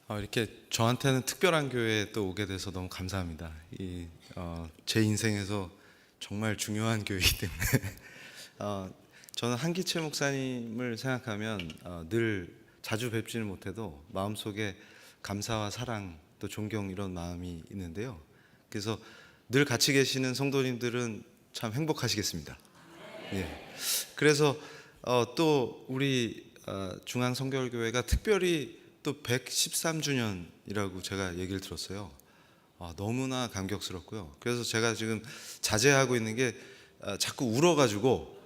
이렇게 저한테는 특별한 교회에 또 오게 돼서 너무 감사합니다. 제 인생에서 정말 중요한 교회이기 때문에 저는 한기채 목사님을 생각하면 늘 자주 뵙지는 못해도 마음속에 감사와 사랑 또 존경 이런 마음이 있는데요. 그래서 늘 같이 계시는 성도님들은 참 행복하시겠습니다. 예. 그래서 또 우리 중앙성결교회가 특별히 또 113주년이라고 제가 얘기를 들었어요. 너무나 감격스럽고요. 그래서 제가 지금 자제하고 있는 게 자꾸 울어가지고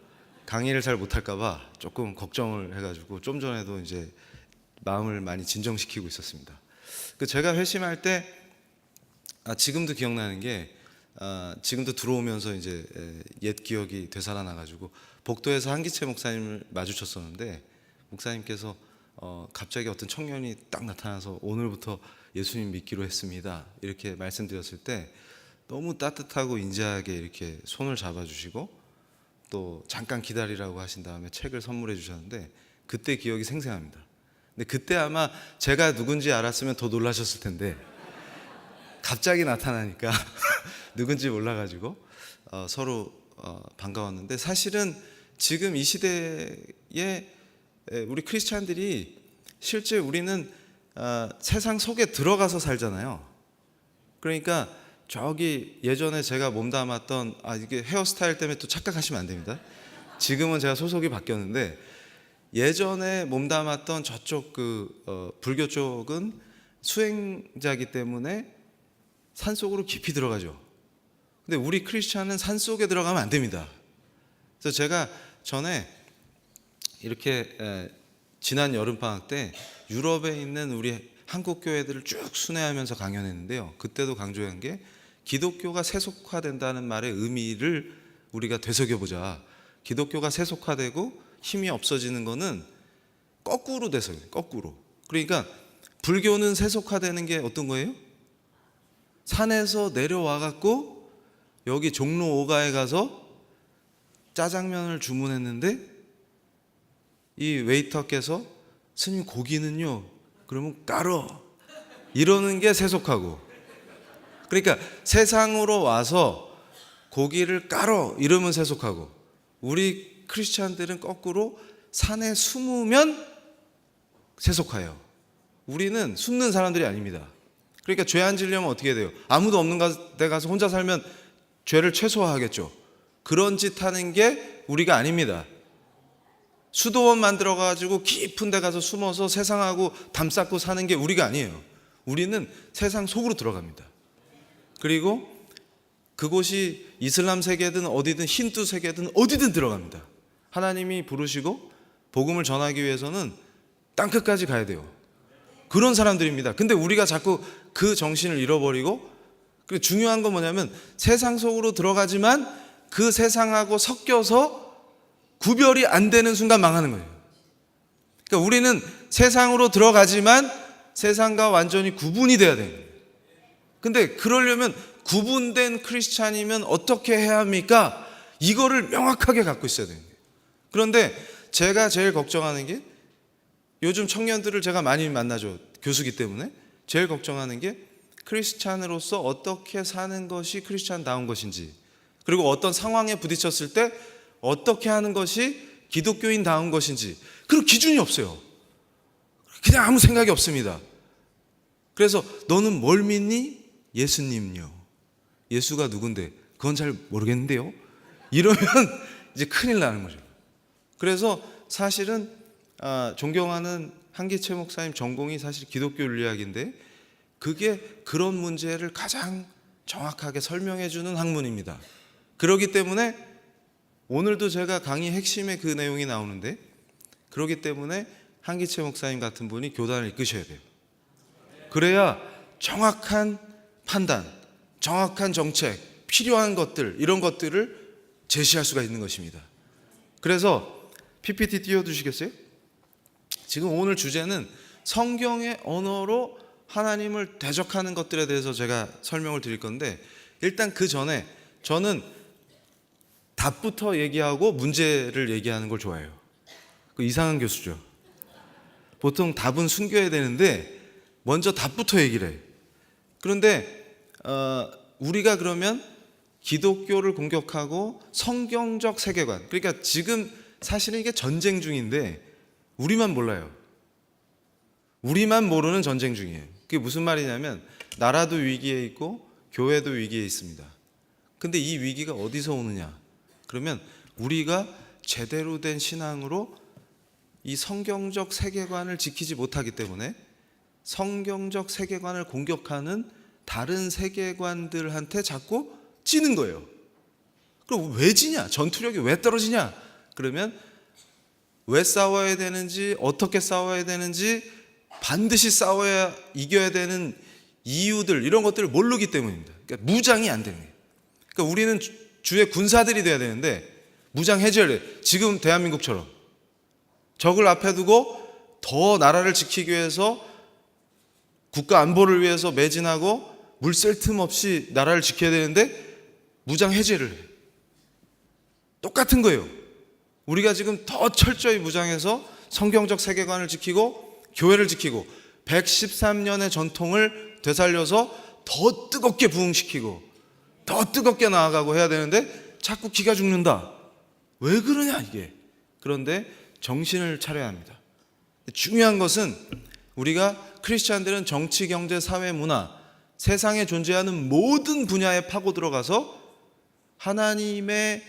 강의를 잘 못할까봐 조금 걱정을 해가지고 좀 전에도 이제 마음을 많이 진정시키고 있었습니다. 제가 회심할 때 지금도 기억나는 게 지금도 들어오면서 이제 옛 기억이 되살아나가지고 복도에서 한기채 목사님을 마주쳤었는데 목사님께서 갑자기 어떤 청년이 딱 나타나서 오늘부터 예수님 믿기로 했습니다 이렇게 말씀드렸을 때 너무 따뜻하고 인자하게 이렇게 손을 잡아주시고 또 잠깐 기다리라고 하신 다음에 책을 선물해 주셨는데 그때 기억이 생생합니다. 근데 그때 아마 제가 누군지 알았으면 더 놀라셨을 텐데 갑자기 나타나니까 누군지 몰라가지고 서로 반가웠는데, 사실은 지금 이 시대에 우리 크리스찬들이 실제 우리는 세상 속에 들어가서 살잖아요. 그러니까 저기 예전에 제가 몸담았던 이게 헤어스타일 때문에 또 착각하시면 안 됩니다. 지금은 제가 소속이 바뀌었는데 예전에 몸담았던 저쪽 불교 쪽은 수행자이기 때문에 산속으로 깊이 들어가죠. 근데 우리 크리스찬은 산속에 들어가면 안 됩니다. 그래서 제가 전에 이렇게 지난 여름방학 때 유럽에 있는 우리 한국 교회들을 쭉 순회하면서 강연했는데요. 그때도 강조한 게 기독교가 세속화된다는 말의 의미를 우리가 되새겨보자. 기독교가 세속화되고 힘이 없어지는 거는 거꾸로 돼서요. 거꾸로. 그러니까 불교는 세속화되는 게 어떤 거예요? 산에서 내려와 갖고 여기 종로 5가에 가서 짜장면을 주문했는데 이 웨이터께서 스님 고기는요? 그러면 깔어 이러는 게 세속하고, 그러니까 세상으로 와서 고기를 깔어 이러면 세속하고, 우리 크리스찬들은 거꾸로 산에 숨으면 세속화예요. 우리는 숨는 사람들이 아닙니다. 그러니까 죄 안 지려면 어떻게 돼요? 아무도 없는 데 가서 혼자 살면 죄를 최소화하겠죠. 그런 짓 하는 게 우리가 아닙니다. 수도원 만들어가지고 깊은 데 가서 숨어서 세상하고 담쌓고 사는 게 우리가 아니에요. 우리는 세상 속으로 들어갑니다. 그리고 그곳이 이슬람 세계든 어디든 힌두 세계든 어디든 들어갑니다. 하나님이 부르시고 복음을 전하기 위해서는 땅끝까지 가야 돼요. 그런 사람들입니다. 근데 우리가 자꾸 그 정신을 잃어버리고, 그리고 중요한 건 뭐냐면 세상 속으로 들어가지만 그 세상하고 섞여서 구별이 안 되는 순간 망하는 거예요. 그러니까 우리는 세상으로 들어가지만 세상과 완전히 구분이 돼야 돼요. 근데 그러려면 구분된 크리스찬이면 어떻게 해야 합니까? 이거를 명확하게 갖고 있어야 돼요. 그런데 제가 제일 걱정하는 게, 요즘 청년들을 제가 많이 만나죠. 교수기 때문에. 제일 걱정하는 게 크리스찬으로서 어떻게 사는 것이 크리스찬다운 것인지, 그리고 어떤 상황에 부딪혔을 때 어떻게 하는 것이 기독교인다운 것인지, 그런 기준이 없어요. 그냥 아무 생각이 없습니다. 그래서 너는 뭘 믿니? 예수님요. 예수가 누군데? 그건 잘 모르겠는데요. 이러면 이제 큰일 나는 거죠. 그래서 사실은 존경하는 한기채 목사님 전공이 사실 기독교 윤리학인데 그게 그런 문제를 가장 정확하게 설명해 주는 학문입니다. 그렇기 때문에 오늘도 제가 강의 핵심에 그 내용이 나오는데, 그렇기 때문에 한기채 목사님 같은 분이 교단을 이끄셔야 돼요. 그래야 정확한 판단, 정확한 정책, 필요한 것들, 이런 것들을 제시할 수가 있는 것입니다. 그래서 PPT 띄워주시겠어요? 지금 오늘 주제는 성경의 언어로 하나님을 대적하는 것들에 대해서 제가 설명을 드릴 건데, 일단 그 전에 저는 답부터 얘기하고 문제를 얘기하는 걸 좋아해요. 그 이상한 교수죠. 보통 답은 숨겨야 되는데 먼저 답부터 얘기를 해. 그런데 우리가 그러면 기독교를 공격하고 성경적 세계관, 그러니까 지금 사실은 이게 전쟁 중인데 우리만 몰라요. 우리만 모르는 전쟁 중이에요. 그게 무슨 말이냐면 나라도 위기에 있고 교회도 위기에 있습니다. 근데 이 위기가 어디서 오느냐? 그러면 우리가 제대로 된 신앙으로 이 성경적 세계관을 지키지 못하기 때문에 성경적 세계관을 공격하는 다른 세계관들한테 자꾸 찌는 거예요. 그럼 왜 지냐? 전투력이 왜 떨어지냐? 그러면 왜 싸워야 되는지, 어떻게 싸워야 되는지, 반드시 싸워야 이겨야 되는 이유들, 이런 것들을 모르기 때문입니다. 그러니까 무장이 안 되는 거예요. 그러니까 우리는 주의 군사들이 돼야 되는데 무장 해제를 해요. 지금 대한민국처럼 적을 앞에 두고 더 나라를 지키기 위해서 국가 안보를 위해서 매진하고 물 셀 틈 없이 나라를 지켜야 되는데 무장 해제를 해요. 똑같은 거예요. 우리가 지금 더 철저히 무장해서 성경적 세계관을 지키고 교회를 지키고 113년의 전통을 되살려서 더 뜨겁게 부흥시키고 더 뜨겁게 나아가고 해야 되는데 자꾸 기가 죽는다. 왜 그러냐 이게. 그런데 정신을 차려야 합니다. 중요한 것은 우리가 크리스찬들은 정치, 경제, 사회, 문화, 세상에 존재하는 모든 분야에 파고 들어가서 하나님의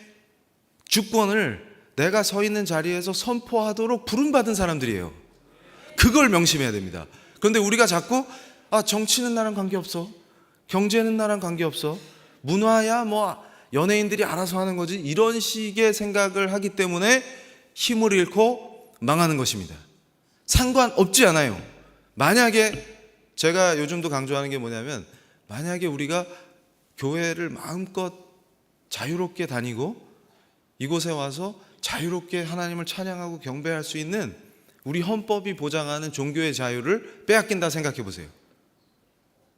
주권을 내가 서 있는 자리에서 선포하도록 부름받은 사람들이에요. 그걸 명심해야 됩니다. 그런데 우리가 자꾸 정치는 나랑 관계없어, 경제는 나랑 관계없어, 문화야 뭐 연예인들이 알아서 하는 거지, 이런 식의 생각을 하기 때문에 힘을 잃고 망하는 것입니다. 상관없지 않아요. 만약에 제가 요즘도 강조하는 게 뭐냐면, 만약에 우리가 교회를 마음껏 자유롭게 다니고 이곳에 와서 자유롭게 하나님을 찬양하고 경배할 수 있는 우리 헌법이 보장하는 종교의 자유를 빼앗긴다 생각해 보세요.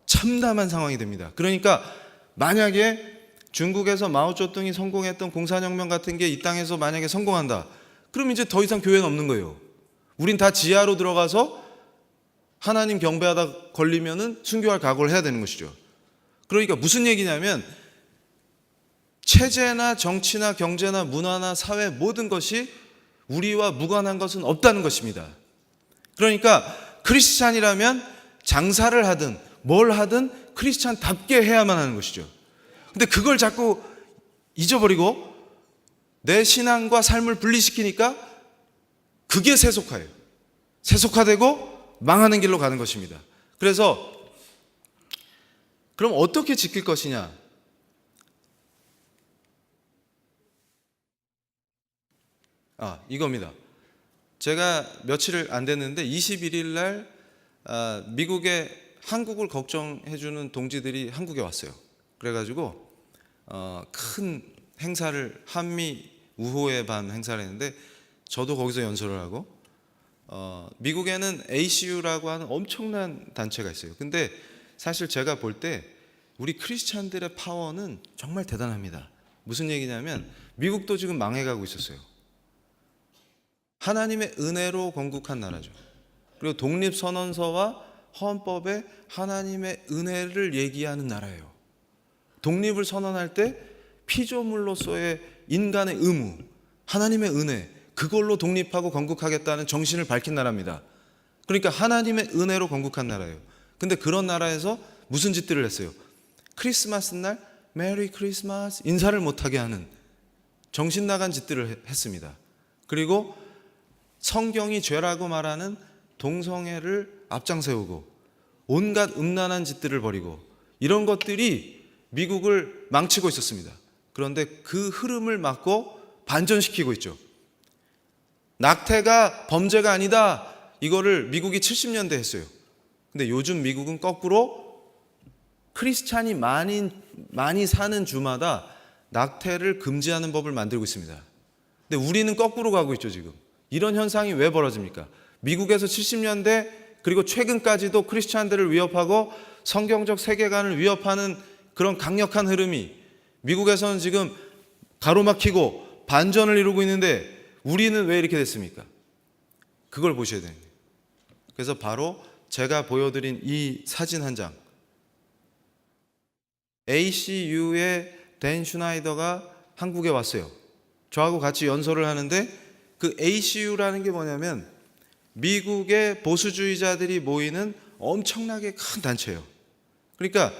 참담한 상황이 됩니다. 그러니까 만약에 중국에서 마오쩌둥이 성공했던 공산혁명 같은 게 이 땅에서 만약에 성공한다, 그럼 이제 더 이상 교회는 없는 거예요. 우린 다 지하로 들어가서 하나님 경배하다 걸리면은 순교할 각오를 해야 되는 것이죠. 그러니까 무슨 얘기냐면, 체제나 정치나 경제나 문화나 사회 모든 것이 우리와 무관한 것은 없다는 것입니다. 그러니까 크리스찬이라면 장사를 하든 뭘 하든 크리스찬답게 해야만 하는 것이죠. 근데 그걸 자꾸 잊어버리고 내 신앙과 삶을 분리시키니까 그게 세속화예요. 세속화되고 망하는 길로 가는 것입니다. 그래서 그럼 어떻게 지킬 것이냐? 이겁니다. 제가 며칠 안 됐는데 21일 날 미국에 한국을 걱정해주는 동지들이 한국에 왔어요. 그래가지고 큰 행사를, 한미 우호의 밤 행사를 했는데 저도 거기서 연설을 하고, 미국에는 ACU라고 하는 엄청난 단체가 있어요. 근데 사실 제가 볼 때 우리 크리스찬들의 파워는 정말 대단합니다. 무슨 얘기냐면 미국도 지금 망해가고 있었어요. 하나님의 은혜로 건국한 나라죠. 그리고 독립선언서와 헌법에 하나님의 은혜를 얘기하는 나라예요. 독립을 선언할 때 피조물로서의 인간의 의무, 하나님의 은혜, 그걸로 독립하고 건국하겠다는 정신을 밝힌 나라입니다. 그러니까 하나님의 은혜로 건국한 나라예요. 근데 그런 나라에서 무슨 짓들을 했어요? 크리스마스 날 메리 크리스마스 인사를 못하게 하는 정신 나간 짓들을 했습니다. 그리고 성경이 죄라고 말하는 동성애를 앞장세우고 온갖 음란한 짓들을 벌이고 이런 것들이 미국을 망치고 있었습니다. 그런데 그 흐름을 막고 반전시키고 있죠. 낙태가 범죄가 아니다, 이거를 미국이 70년대 했어요. 근데 요즘 미국은 거꾸로 크리스찬이 많이 사는 주마다 낙태를 금지하는 법을 만들고 있습니다. 근데 우리는 거꾸로 가고 있죠. 지금 이런 현상이 왜 벌어집니까? 미국에서 70년대 그리고 최근까지도 크리스찬들을 위협하고 성경적 세계관을 위협하는 그런 강력한 흐름이 미국에서는 지금 가로막히고 반전을 이루고 있는데 우리는 왜 이렇게 됐습니까? 그걸 보셔야 됩니다. 그래서 바로 제가 보여드린 이 사진 한 장, ACU의 댄 슈나이더가 한국에 왔어요. 저하고 같이 연설을 하는데 그 ACU라는 게 뭐냐면 미국의 보수주의자들이 모이는 엄청나게 큰 단체예요. 그러니까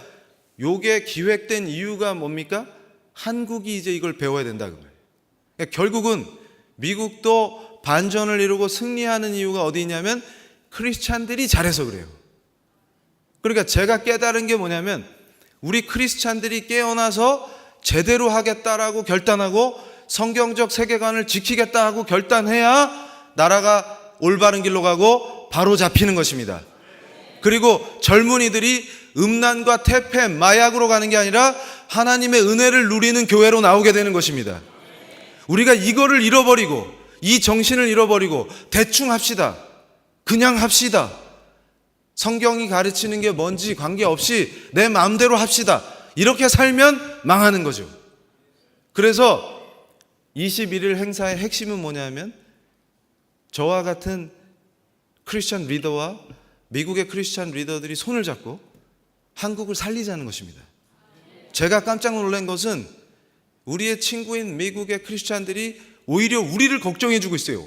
요게 기획된 이유가 뭡니까? 한국이 이제 이걸 배워야 된다 그 말이에요. 그러니까 결국은 미국도 반전을 이루고 승리하는 이유가 어디 있냐면 크리스찬들이 잘해서 그래요. 그러니까 제가 깨달은 게 뭐냐면 우리 크리스찬들이 깨어나서 제대로 하겠다라고 결단하고 성경적 세계관을 지키겠다 하고 결단해야 나라가 올바른 길로 가고 바로 잡히는 것입니다. 그리고 젊은이들이 음란과 태폐, 마약으로 가는 게 아니라 하나님의 은혜를 누리는 교회로 나오게 되는 것입니다. 우리가 이거를 잃어버리고 이 정신을 잃어버리고 대충 합시다. 그냥 합시다. 성경이 가르치는 게 뭔지 관계없이 내 마음대로 합시다. 이렇게 살면 망하는 거죠. 그래서 21일 행사의 핵심은 뭐냐면 저와 같은 크리스찬 리더와 미국의 크리스찬 리더들이 손을 잡고 한국을 살리자는 것입니다. 제가 깜짝 놀란 것은 우리의 친구인 미국의 크리스찬들이 오히려 우리를 걱정해 주고 있어요.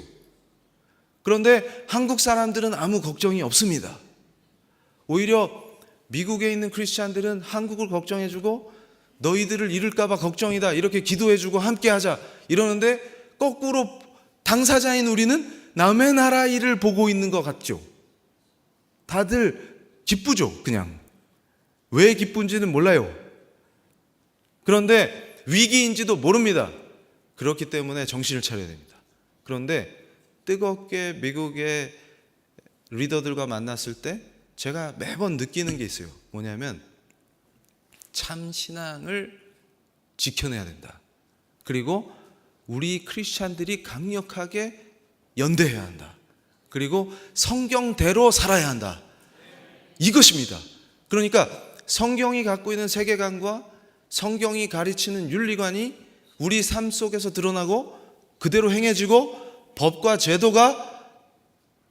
그런데 한국 사람들은 아무 걱정이 없습니다. 오히려 미국에 있는 크리스찬들은 한국을 걱정해 주고 너희들을 잃을까 봐 걱정이다 이렇게 기도해 주고 함께 하자 이러는데 거꾸로 당사자인 우리는 남의 나라 일을 보고 있는 것 같죠. 다들 기쁘죠. 그냥 왜 기쁜지는 몰라요. 그런데 위기인지도 모릅니다. 그렇기 때문에 정신을 차려야 됩니다. 그런데 뜨겁게 미국의 리더들과 만났을 때 제가 매번 느끼는 게 있어요. 뭐냐면 참 신앙을 지켜내야 된다. 그리고 우리 크리스찬들이 강력하게 연대해야 한다. 그리고 성경대로 살아야 한다. 이것입니다. 그러니까 성경이 갖고 있는 세계관과 성경이 가르치는 윤리관이 우리 삶 속에서 드러나고 그대로 행해지고 법과 제도가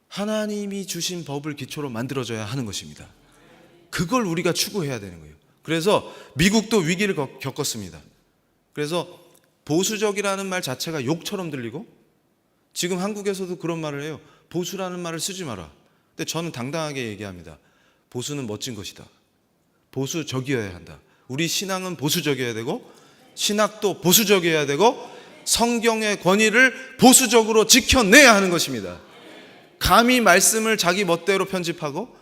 하나님이 주신 법을 기초로 만들어져야 하는 것입니다. 그걸 우리가 추구해야 되는 거예요. 그래서 미국도 위기를 겪었습니다. 그래서 보수적이라는 말 자체가 욕처럼 들리고 지금 한국에서도 그런 말을 해요. 보수라는 말을 쓰지 마라. 근데 저는 당당하게 얘기합니다. 보수는 멋진 것이다. 보수적이어야 한다. 우리 신앙은 보수적이어야 되고 신학도 보수적이어야 되고 성경의 권위를 보수적으로 지켜내야 하는 것입니다. 감히 말씀을 자기 멋대로 편집하고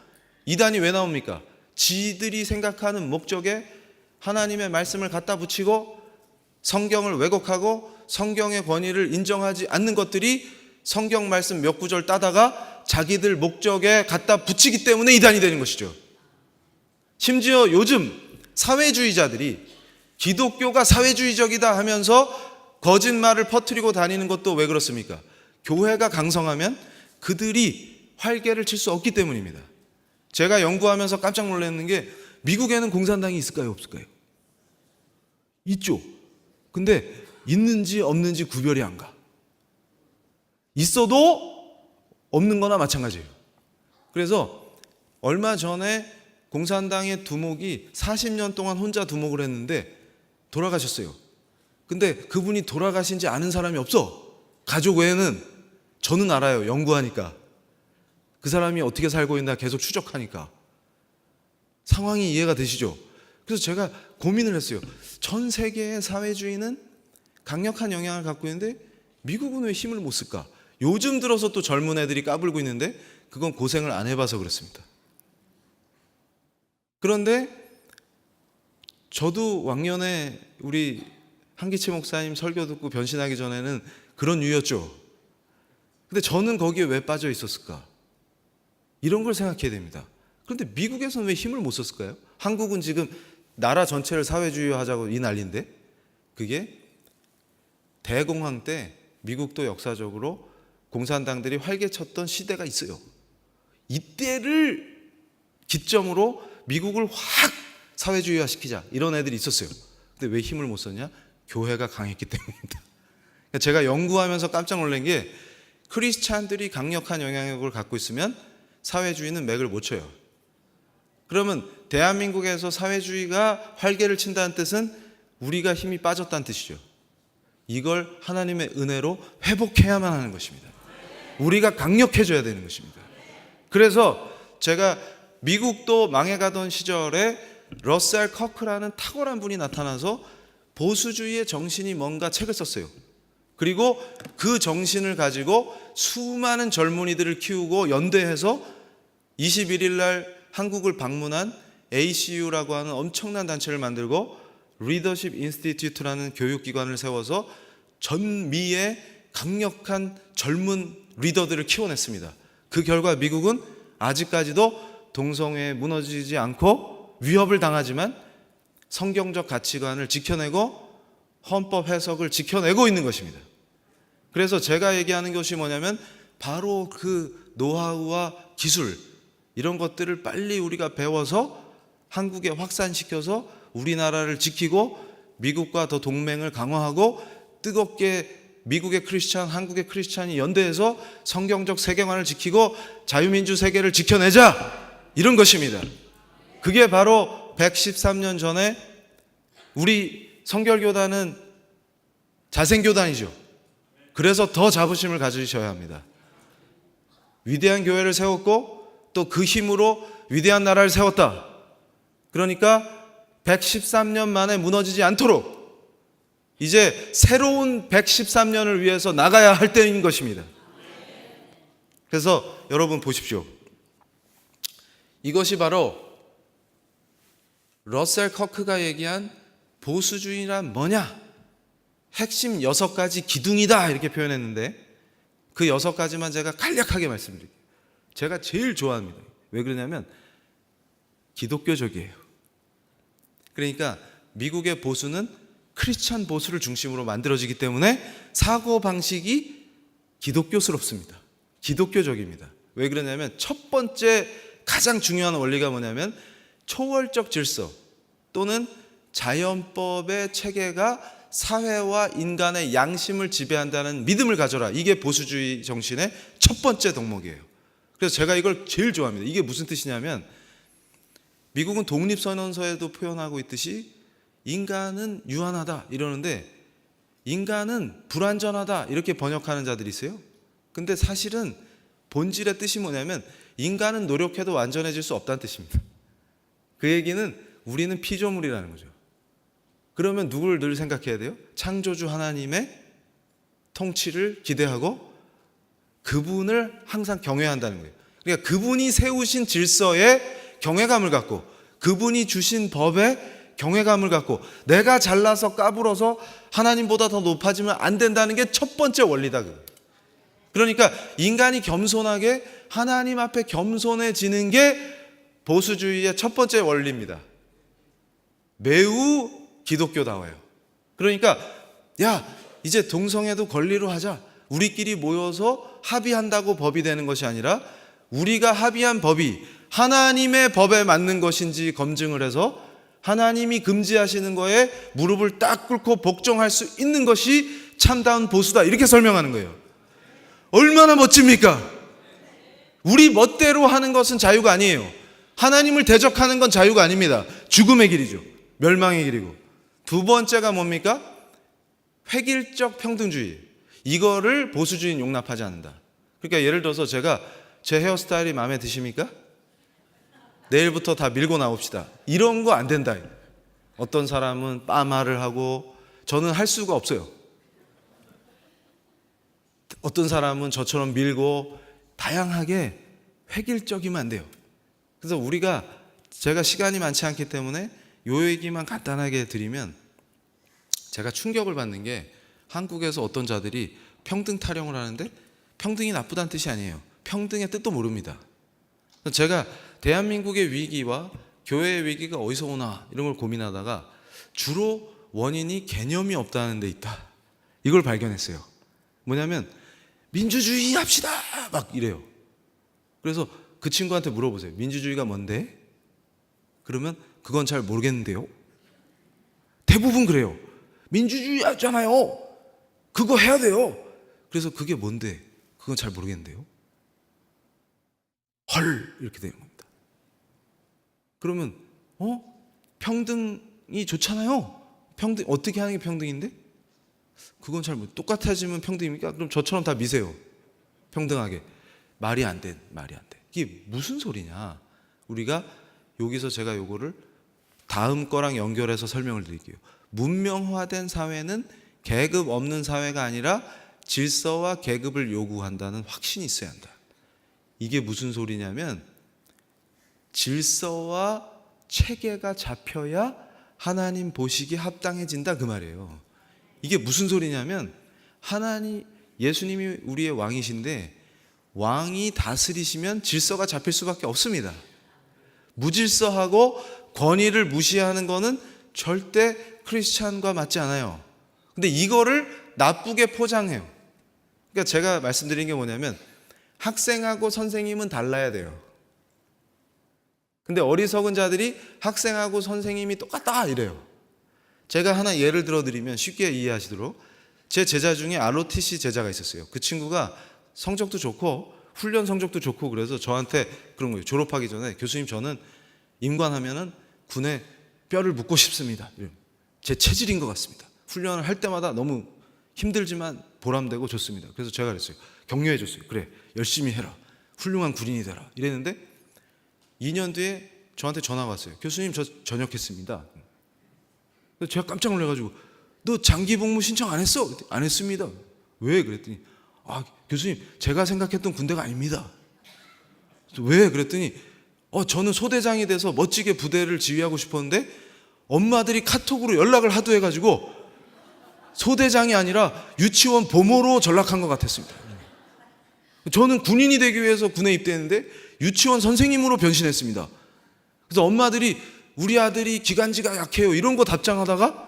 이단이 왜 나옵니까? 지들이 생각하는 목적에 하나님의 말씀을 갖다 붙이고 성경을 왜곡하고 성경의 권위를 인정하지 않는 것들이 성경 말씀 몇 구절 따다가 자기들 목적에 갖다 붙이기 때문에 이단이 되는 것이죠. 심지어 요즘 사회주의자들이 기독교가 사회주의적이다 하면서 거짓말을 퍼뜨리고 다니는 것도 왜 그렇습니까? 교회가 강성하면 그들이 활개를 칠 수 없기 때문입니다. 제가 연구하면서 깜짝 놀랐는 게 미국에는 공산당이 있을까요? 없을까요? 있죠. 근데 있는지 없는지 구별이 안 가. 있어도 없는 거나 마찬가지예요. 그래서 얼마 전에 공산당의 두목이 40년 동안 혼자 두목을 했는데 돌아가셨어요. 근데 그분이 돌아가신지 아는 사람이 없어. 가족 외에는. 저는 알아요. 연구하니까. 그 사람이 어떻게 살고 있나 계속 추적하니까. 상황이 이해가 되시죠? 그래서 제가 고민을 했어요. 전 세계의 사회주의는 강력한 영향을 갖고 있는데 미국은 왜 힘을 못 쓸까? 요즘 들어서 또 젊은 애들이 까불고 있는데 그건 고생을 안 해봐서 그렇습니다. 그런데 저도 왕년에 우리 한기채 목사님 설교 듣고 변신하기 전에는 그런 유였죠. 근데 저는 거기에 왜 빠져 있었을까? 이런 걸 생각해야 됩니다. 그런데 미국에서는 왜 힘을 못 썼을까요? 한국은 지금 나라 전체를 사회주의화하자고 이 난리인데 그게 대공황 때 미국도 역사적으로 공산당들이 활개쳤던 시대가 있어요. 이때를 기점으로 미국을 확 사회주의화 시키자 이런 애들이 있었어요. 근데 왜 힘을 못 썼냐? 교회가 강했기 때문입니다. 그러니까 제가 연구하면서 깜짝 놀란 게 크리스찬들이 강력한 영향력을 갖고 있으면 사회주의는 맥을 못 쳐요. 그러면 대한민국에서 사회주의가 활개를 친다는 뜻은 우리가 힘이 빠졌다는 뜻이죠. 이걸 하나님의 은혜로 회복해야만 하는 것입니다. 우리가 강력해져야 되는 것입니다. 그래서 제가 미국도 망해가던 시절에 러셀 커크라는 탁월한 분이 나타나서 보수주의의 정신이 뭔가 책을 썼어요. 그리고 그 정신을 가지고 수많은 젊은이들을 키우고 연대해서 21일 날 한국을 방문한 ACU라고 하는 엄청난 단체를 만들고 리더십 인스티튜트라는 교육기관을 세워서 전미의 강력한 젊은 리더들을 키워냈습니다. 그 결과 미국은 아직까지도 동성애에 무너지지 않고 위협을 당하지만 성경적 가치관을 지켜내고 헌법 해석을 지켜내고 있는 것입니다. 그래서 제가 얘기하는 것이 뭐냐면 바로 그 노하우와 기술 이런 것들을 빨리 우리가 배워서 한국에 확산시켜서 우리나라를 지키고 미국과 더 동맹을 강화하고 뜨겁게 미국의 크리스찬, 한국의 크리스찬이 연대해서 성경적 세계관을 지키고 자유민주 세계를 지켜내자 이런 것입니다. 그게 바로 113년 전에 우리 성결교단은 자생교단이죠. 그래서 더 자부심을 가지셔야 합니다. 위대한 교회를 세웠고 또 그 힘으로 위대한 나라를 세웠다. 그러니까 113년 만에 무너지지 않도록 이제 새로운 113년을 위해서 나가야 할 때인 것입니다. 그래서 여러분 보십시오. 이것이 바로 러셀 커크가 얘기한 보수주의란 뭐냐? 핵심 6가지 기둥이다 이렇게 표현했는데 그 6가지만 제가 간략하게 말씀드릴게요. 제가 제일 좋아합니다. 왜 그러냐면 기독교적이에요. 그러니까 미국의 보수는 크리스찬 보수를 중심으로 만들어지기 때문에 사고방식이 기독교스럽습니다. 기독교적입니다. 왜 그러냐면 첫 번째 가장 중요한 원리가 뭐냐면 초월적 질서 또는 자연법의 체계가 사회와 인간의 양심을 지배한다는 믿음을 가져라. 이게 보수주의 정신의 첫 번째 덕목이에요. 그래서 제가 이걸 제일 좋아합니다. 이게 무슨 뜻이냐면 미국은 독립선언서에도 표현하고 있듯이 인간은 유한하다 이러는데 인간은 불완전하다 이렇게 번역하는 자들이 있어요. 근데 사실은 본질의 뜻이 뭐냐면 인간은 노력해도 완전해질 수 없다는 뜻입니다. 그 얘기는 우리는 피조물이라는 거죠. 그러면 누구를 늘 생각해야 돼요? 창조주 하나님의 통치를 기대하고 그분을 항상 경외한다는 거예요. 그러니까 그분이 세우신 질서에 경외감을 갖고 그분이 주신 법에 경외감을 갖고 내가 잘나서 까불어서 하나님보다 더 높아지면 안 된다는 게 첫 번째 원리다. 그러니까 인간이 겸손하게 하나님 앞에 겸손해지는 게 보수주의의 첫 번째 원리입니다. 매우 기독교다워요. 그러니까 야 이제 동성애도 권리로 하자. 우리끼리 모여서 합의한다고 법이 되는 것이 아니라 우리가 합의한 법이 하나님의 법에 맞는 것인지 검증을 해서 하나님이 금지하시는 거에 무릎을 딱 꿇고 복종할 수 있는 것이 참다운 보수다 이렇게 설명하는 거예요. 얼마나 멋집니까? 우리 멋대로 하는 것은 자유가 아니에요. 하나님을 대적하는 건 자유가 아닙니다. 죽음의 길이죠. 멸망의 길이고. 두 번째가 뭡니까? 획일적 평등주의. 이거를 보수주의는 용납하지 않는다. 그러니까 예를 들어서 제가 제 헤어스타일이 마음에 드십니까? 내일부터 다 밀고 나옵시다. 이런 거 안 된다. 어떤 사람은 빠마를 하고 저는 할 수가 없어요. 어떤 사람은 저처럼 밀고 다양하게 획일적이면 안 돼요. 그래서 제가 시간이 많지 않기 때문에 요 얘기만 간단하게 드리면 제가 충격을 받는 게 한국에서 어떤 자들이 평등 타령을 하는데 평등이 나쁘다는 뜻이 아니에요. 평등의 뜻도 모릅니다. 제가 대한민국의 위기와 교회의 위기가 어디서 오나 이런 걸 고민하다가 주로 원인이 개념이 없다는 데 있다. 이걸 발견했어요. 뭐냐면 민주주의 합시다 막 이래요. 그래서 그 친구한테 물어보세요. 민주주의가 뭔데? 그러면 그건 잘 모르겠는데요. 대부분 그래요. 민주주의 하잖아요. 그거 해야 돼요. 그래서 그게 뭔데? 그건 잘 모르겠는데요. 헐 이렇게 되는 겁니다. 그러면 평등이 좋잖아요. 평등 어떻게 하는 게 평등인데? 그건 잘 똑같아지면 평등입니까? 그럼 저처럼 다 미세요. 평등하게. 말이 안 돼. 이게 무슨 소리냐? 우리가 여기서 제가 요거를 다음 거랑 연결해서 설명을 드릴게요. 문명화된 사회는 계급 없는 사회가 아니라 질서와 계급을 요구한다는 확신이 있어야 한다. 이게 무슨 소리냐면 질서와 체계가 잡혀야 하나님 보시기에 합당해진다 그 말이에요. 이게 무슨 소리냐면 예수님이 우리의 왕이신데 왕이 다스리시면 질서가 잡힐 수밖에 없습니다. 무질서하고 권위를 무시하는 거는 절대 크리스찬과 맞지 않아요. 근데 이거를 나쁘게 포장해요. 그러니까 제가 말씀드린 게 뭐냐면 학생하고 선생님은 달라야 돼요. 근데 어리석은 자들이 학생하고 선생님이 똑같다 이래요. 제가 하나 예를 들어 드리면 쉽게 이해하시도록, 제 제자 중에 ROTC 제자가 있었어요. 그 친구가 성적도 좋고 훈련 성적도 좋고 그래서 저한테 그런 거예요. 졸업하기 전에 교수님 저는 임관하면은 군에 뼈를 묻고 싶습니다. 제 체질인 것 같습니다. 훈련을 할 때마다 너무 힘들지만 보람되고 좋습니다. 그래서 제가 그랬어요. 격려해 줬어요. 그래 열심히 해라. 훌륭한 군인이 되라. 이랬는데 2년 뒤에 저한테 전화가 왔어요. 교수님 저 전역했습니다. 그래서 제가 깜짝 놀라가지고 너 장기 복무 신청 안 했어? 안 했습니다. 왜? 그랬더니 교수님 제가 생각했던 군대가 아닙니다. 왜? 그랬더니 저는 소대장이 돼서 멋지게 부대를 지휘하고 싶었는데 엄마들이 카톡으로 연락을 하도 해가지고 소대장이 아니라 유치원 보모로 전락한 것 같았습니다. 저는 군인이 되기 위해서 군에 입대했는데 유치원 선생님으로 변신했습니다. 그래서 엄마들이 우리 아들이 기관지가 약해요 이런 거 답장하다가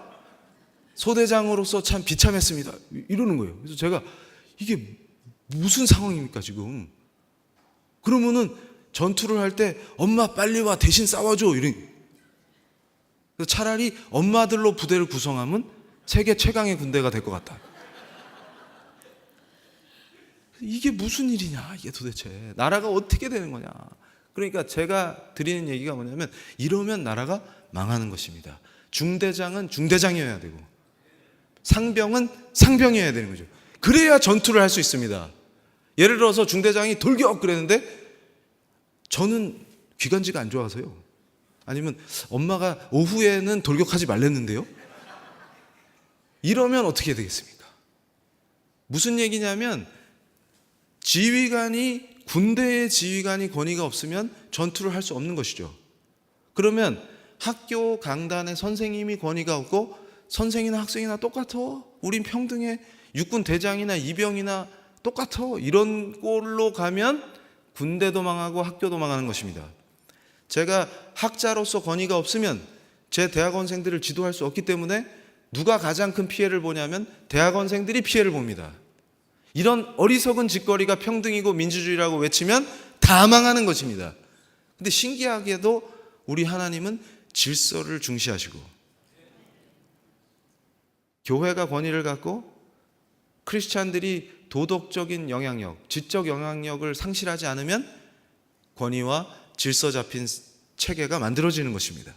소대장으로서 참 비참했습니다 이러는 거예요. 그래서 제가 이게 무슨 상황입니까 지금? 그러면은 전투를 할 때 엄마 빨리 와 대신 싸워줘 이런. 그래서 차라리 엄마들로 부대를 구성하면 세계 최강의 군대가 될 것 같다. 이게 무슨 일이냐 이게 도대체. 나라가 어떻게 되는 거냐. 그러니까 제가 드리는 얘기가 뭐냐면 이러면 나라가 망하는 것입니다. 중대장은 중대장이어야 되고 상병은 상병이어야 되는 거죠. 그래야 전투를 할 수 있습니다. 예를 들어서 중대장이 돌격 그랬는데 저는 기관지가 안 좋아서요. 아니면 엄마가 오후에는 돌격하지 말랬는데요. 이러면 어떻게 되겠습니까? 무슨 얘기냐면 군대의 지휘관이 권위가 없으면 전투를 할 수 없는 것이죠. 그러면 학교 강단의 선생님이 권위가 없고 선생이나 학생이나 똑같아. 우린 평등해. 육군 대장이나 이병이나 똑같아. 이런 꼴로 가면 군대도 망하고 학교도 망하는 것입니다. 제가 학자로서 권위가 없으면 제 대학원생들을 지도할 수 없기 때문에 누가 가장 큰 피해를 보냐면 대학원생들이 피해를 봅니다. 이런 어리석은 짓거리가 평등이고 민주주의라고 외치면 다 망하는 것입니다. 근데 신기하게도 우리 하나님은 질서를 중시하시고 교회가 권위를 갖고 크리스찬들이 도덕적인 영향력, 지적 영향력을 상실하지 않으면 권위와 질서 잡힌 체계가 만들어지는 것입니다.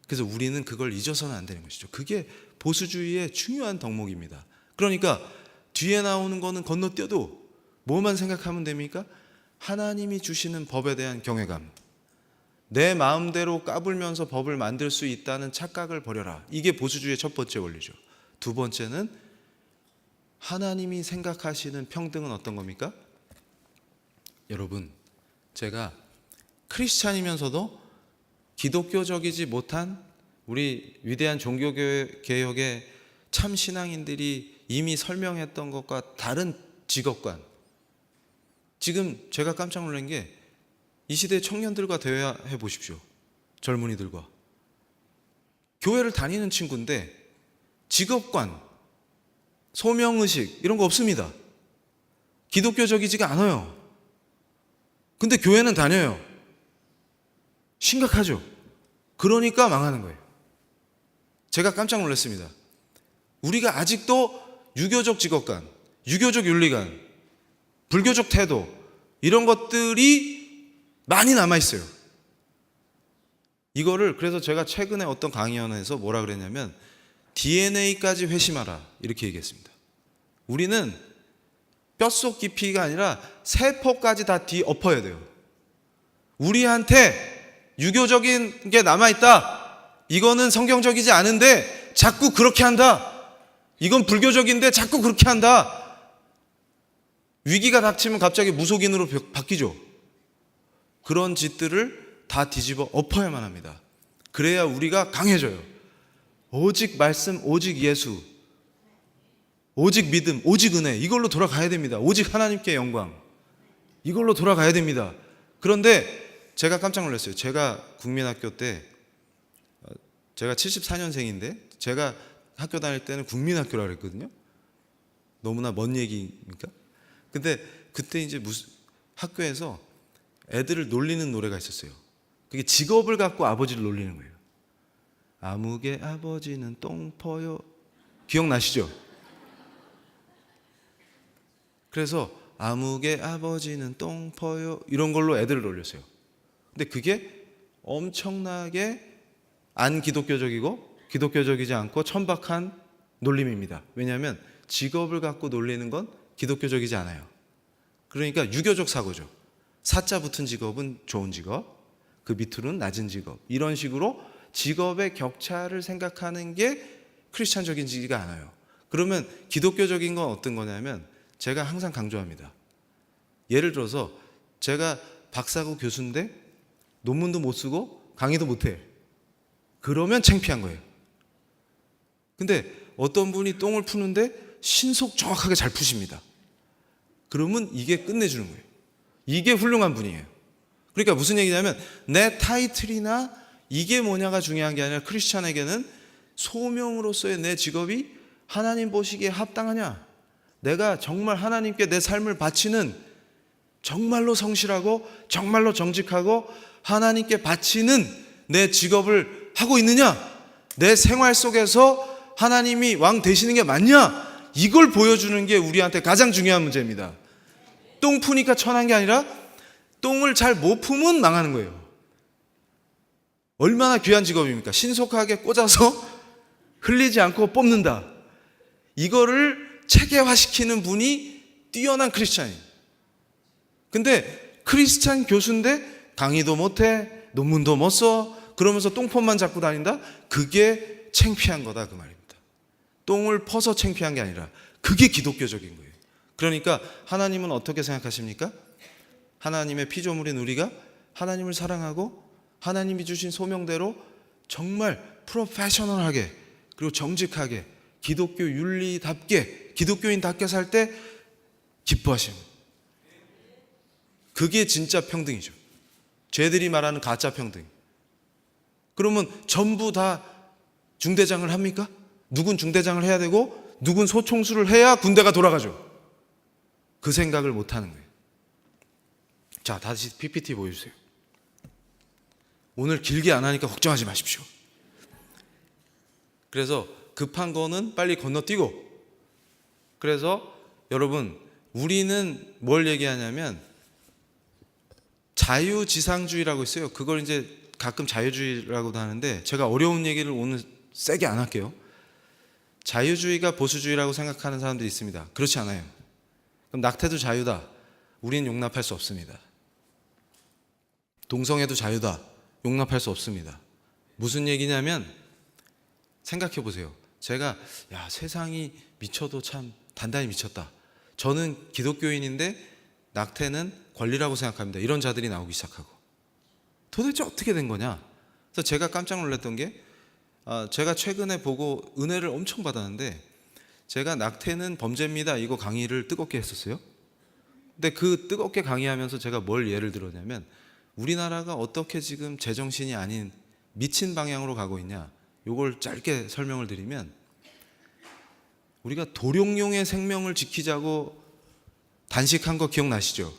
그래서 우리는 그걸 잊어서는 안 되는 것이죠. 그게 보수주의의 중요한 덕목입니다. 그러니까 뒤에 나오는 거는 건너뛰어도 뭐만 생각하면 됩니까? 하나님이 주시는 법에 대한 경외감. 내 마음대로 까불면서 법을 만들 수 있다는 착각을 버려라. 이게 보수주의의 첫 번째 원리죠. 두 번째는 하나님이 생각하시는 평등은 어떤 겁니까? 여러분, 제가 크리스찬이면서도 기독교적이지 못한 우리 위대한 종교개혁의 참 신앙인들이 이미 설명했던 것과 다른 직업관. 지금 제가 깜짝 놀란 게 이 시대 청년들과 대화해 보십시오. 젊은이들과. 교회를 다니는 친구인데 직업관, 소명의식 이런 거 없습니다. 기독교적이지가 않아요. 근데 교회는 다녀요. 심각하죠. 그러니까 망하는 거예요. 제가 깜짝 놀랐습니다. 우리가 아직도 유교적 직업관, 유교적 윤리관, 불교적 태도 이런 것들이 많이 남아있어요. 이거를 그래서 제가 최근에 어떤 강의원에서 뭐라 그랬냐면 DNA까지 회심하라 이렇게 얘기했습니다. 우리는 뼛속 깊이가 아니라 세포까지 다 뒤엎어야 돼요. 우리한테 유교적인 게 남아있다. 이거는 성경적이지 않은데 자꾸 그렇게 한다. 이건 불교적인데 자꾸 그렇게 한다. 위기가 닥치면 갑자기 무속인으로 바뀌죠. 그런 짓들을 다 뒤집어 엎어야만 합니다. 그래야 우리가 강해져요. 오직 말씀, 오직 예수, 오직 믿음, 오직 은혜, 이걸로 돌아가야 됩니다. 오직 하나님께 영광, 이걸로 돌아가야 됩니다. 그런데 제가 깜짝 놀랐어요. 제가 국민학교 때, 제가 74년생인데 제가 학교 다닐 때는 국민학교라고 그랬거든요. 너무나 먼 얘기입니까? 근데 그때 이제 학교에서 애들을 놀리는 노래가 있었어요. 그게 직업을 갖고 아버지를 놀리는 거예요. 아무개 아버지는 똥 퍼요. 기억나시죠? 그래서 아무개 아버지는 똥 퍼요 이런 걸로 애들을 놀렸어요. 근데 그게 엄청나게 안 기독교적이고 기독교적이지 않고 천박한 놀림입니다. 왜냐하면 직업을 갖고 놀리는 건 기독교적이지 않아요. 그러니까 유교적 사고죠. 사자 붙은 직업은 좋은 직업, 그 밑으로는 낮은 직업, 이런 식으로 직업의 격차를 생각하는 게 크리스찬적이지가 않아요. 그러면 기독교적인 건 어떤 거냐면 제가 항상 강조합니다. 예를 들어서 제가 박사고 교수인데 논문도 못 쓰고 강의도 못 해. 그러면 창피한 거예요. 근데 어떤 분이 똥을 푸는데 신속 정확하게 잘 푸십니다. 그러면 이게 끝내주는 거예요. 이게 훌륭한 분이에요. 그러니까 무슨 얘기냐면 내 타이틀이나 이게 뭐냐가 중요한 게 아니라 크리스찬에게는 소명으로서의 내 직업이 하나님 보시기에 합당하냐, 내가 정말 하나님께 내 삶을 바치는, 정말로 성실하고 정말로 정직하고 하나님께 바치는 내 직업을 하고 있느냐, 내 생활 속에서 하나님이 왕 되시는 게 맞냐, 이걸 보여주는 게 우리한테 가장 중요한 문제입니다. 똥 푸니까 천한 게 아니라 똥을 잘 못 푸면 망하는 거예요. 얼마나 귀한 직업입니까? 신속하게 꽂아서 흘리지 않고 뽑는다. 이거를 체계화시키는 분이 뛰어난 크리스찬이에요. 근데 크리스찬 교수인데 강의도 못해, 논문도 못 써, 그러면서 똥폰만 잡고 다닌다? 그게 창피한 거다 그 말입니다. 똥을 퍼서 창피한 게 아니라 그게 기독교적인 거예요. 그러니까 하나님은 어떻게 생각하십니까? 하나님의 피조물인 우리가 하나님을 사랑하고 하나님이 주신 소명대로 정말 프로페셔널하게 그리고 정직하게 기독교 윤리답게 기독교인답게 살 때 기뻐하십니다. 그게 진짜 평등이죠. 쟤들이 말하는 가짜 평등. 그러면 전부 다 중대장을 합니까? 누군 중대장을 해야 되고 누군 소총수를 해야 군대가 돌아가죠. 그 생각을 못 하는 거예요. 자, 다시 PPT 보여주세요. 오늘 길게 안 하니까 걱정하지 마십시오. 그래서 급한 거는 빨리 건너뛰고, 그래서 여러분 우리는 뭘 얘기하냐면 자유지상주의라고 있어요. 그걸 이제 가끔 자유주의라고도 하는데 제가 어려운 얘기를 오늘 세게 안 할게요. 자유주의가 보수주의라고 생각하는 사람들이 있습니다. 그렇지 않아요. 그럼 낙태도 자유다. 우리는 용납할 수 없습니다. 동성애도 자유다. 용납할 수 없습니다. 무슨 얘기냐면 생각해 보세요. 제가 세상이 미쳐도 참 단단히 미쳤다. 저는 기독교인인데 낙태는 권리라고 생각합니다. 이런 자들이 나오기 시작하고 도대체 어떻게 된 거냐. 그래서 제가 깜짝 놀랐던 게 제가 최근에 보고 은혜를 엄청 받았는데 제가 낙태는 범죄입니다 이거 강의를 뜨겁게 했었어요. 근데 그 뜨겁게 강의하면서 제가 뭘 예를 들었냐면 우리나라가 어떻게 지금 제정신이 아닌 미친 방향으로 가고 있냐, 요걸 짧게 설명을 드리면 우리가 도룡뇽의 생명을 지키자고 단식한 거 기억나시죠?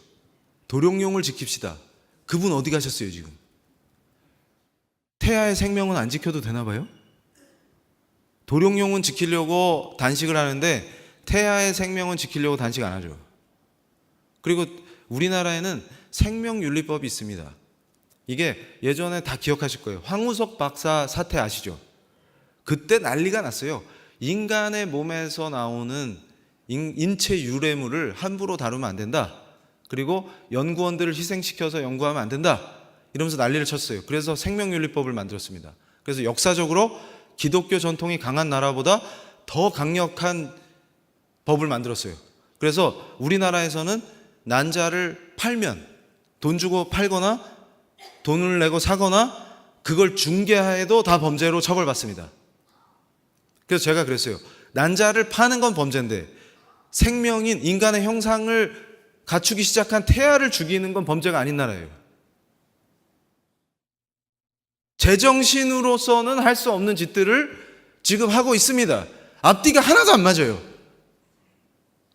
도룡뇽을 지킵시다. 그분 어디 가셨어요 지금? 태아의 생명은 안 지켜도 되나 봐요? 도룡뇽은 지키려고 단식을 하는데 태아의 생명은 지키려고 단식 안 하죠. 그리고 우리나라에는 생명윤리법이 있습니다. 이게 예전에 다 기억하실 거예요. 황우석 박사 사태 아시죠? 그때 난리가 났어요. 인간의 몸에서 나오는 인체 유래물을 함부로 다루면 안 된다. 그리고 연구원들을 희생시켜서 연구하면 안 된다. 이러면서 난리를 쳤어요. 그래서 생명윤리법을 만들었습니다. 그래서 역사적으로 기독교 전통이 강한 나라보다 더 강력한 법을 만들었어요. 그래서 우리나라에서는 난자를 팔면, 돈 주고 팔거나 돈을 내고 사거나 그걸 중개해도 다 범죄로 처벌받습니다. 그래서 제가 그랬어요. 난자를 파는 건 범죄인데 생명인 인간의 형상을 갖추기 시작한 태아를 죽이는 건 범죄가 아닌 나라예요. 제정신으로서는 할 수 없는 짓들을 지금 하고 있습니다. 앞뒤가 하나도 안 맞아요.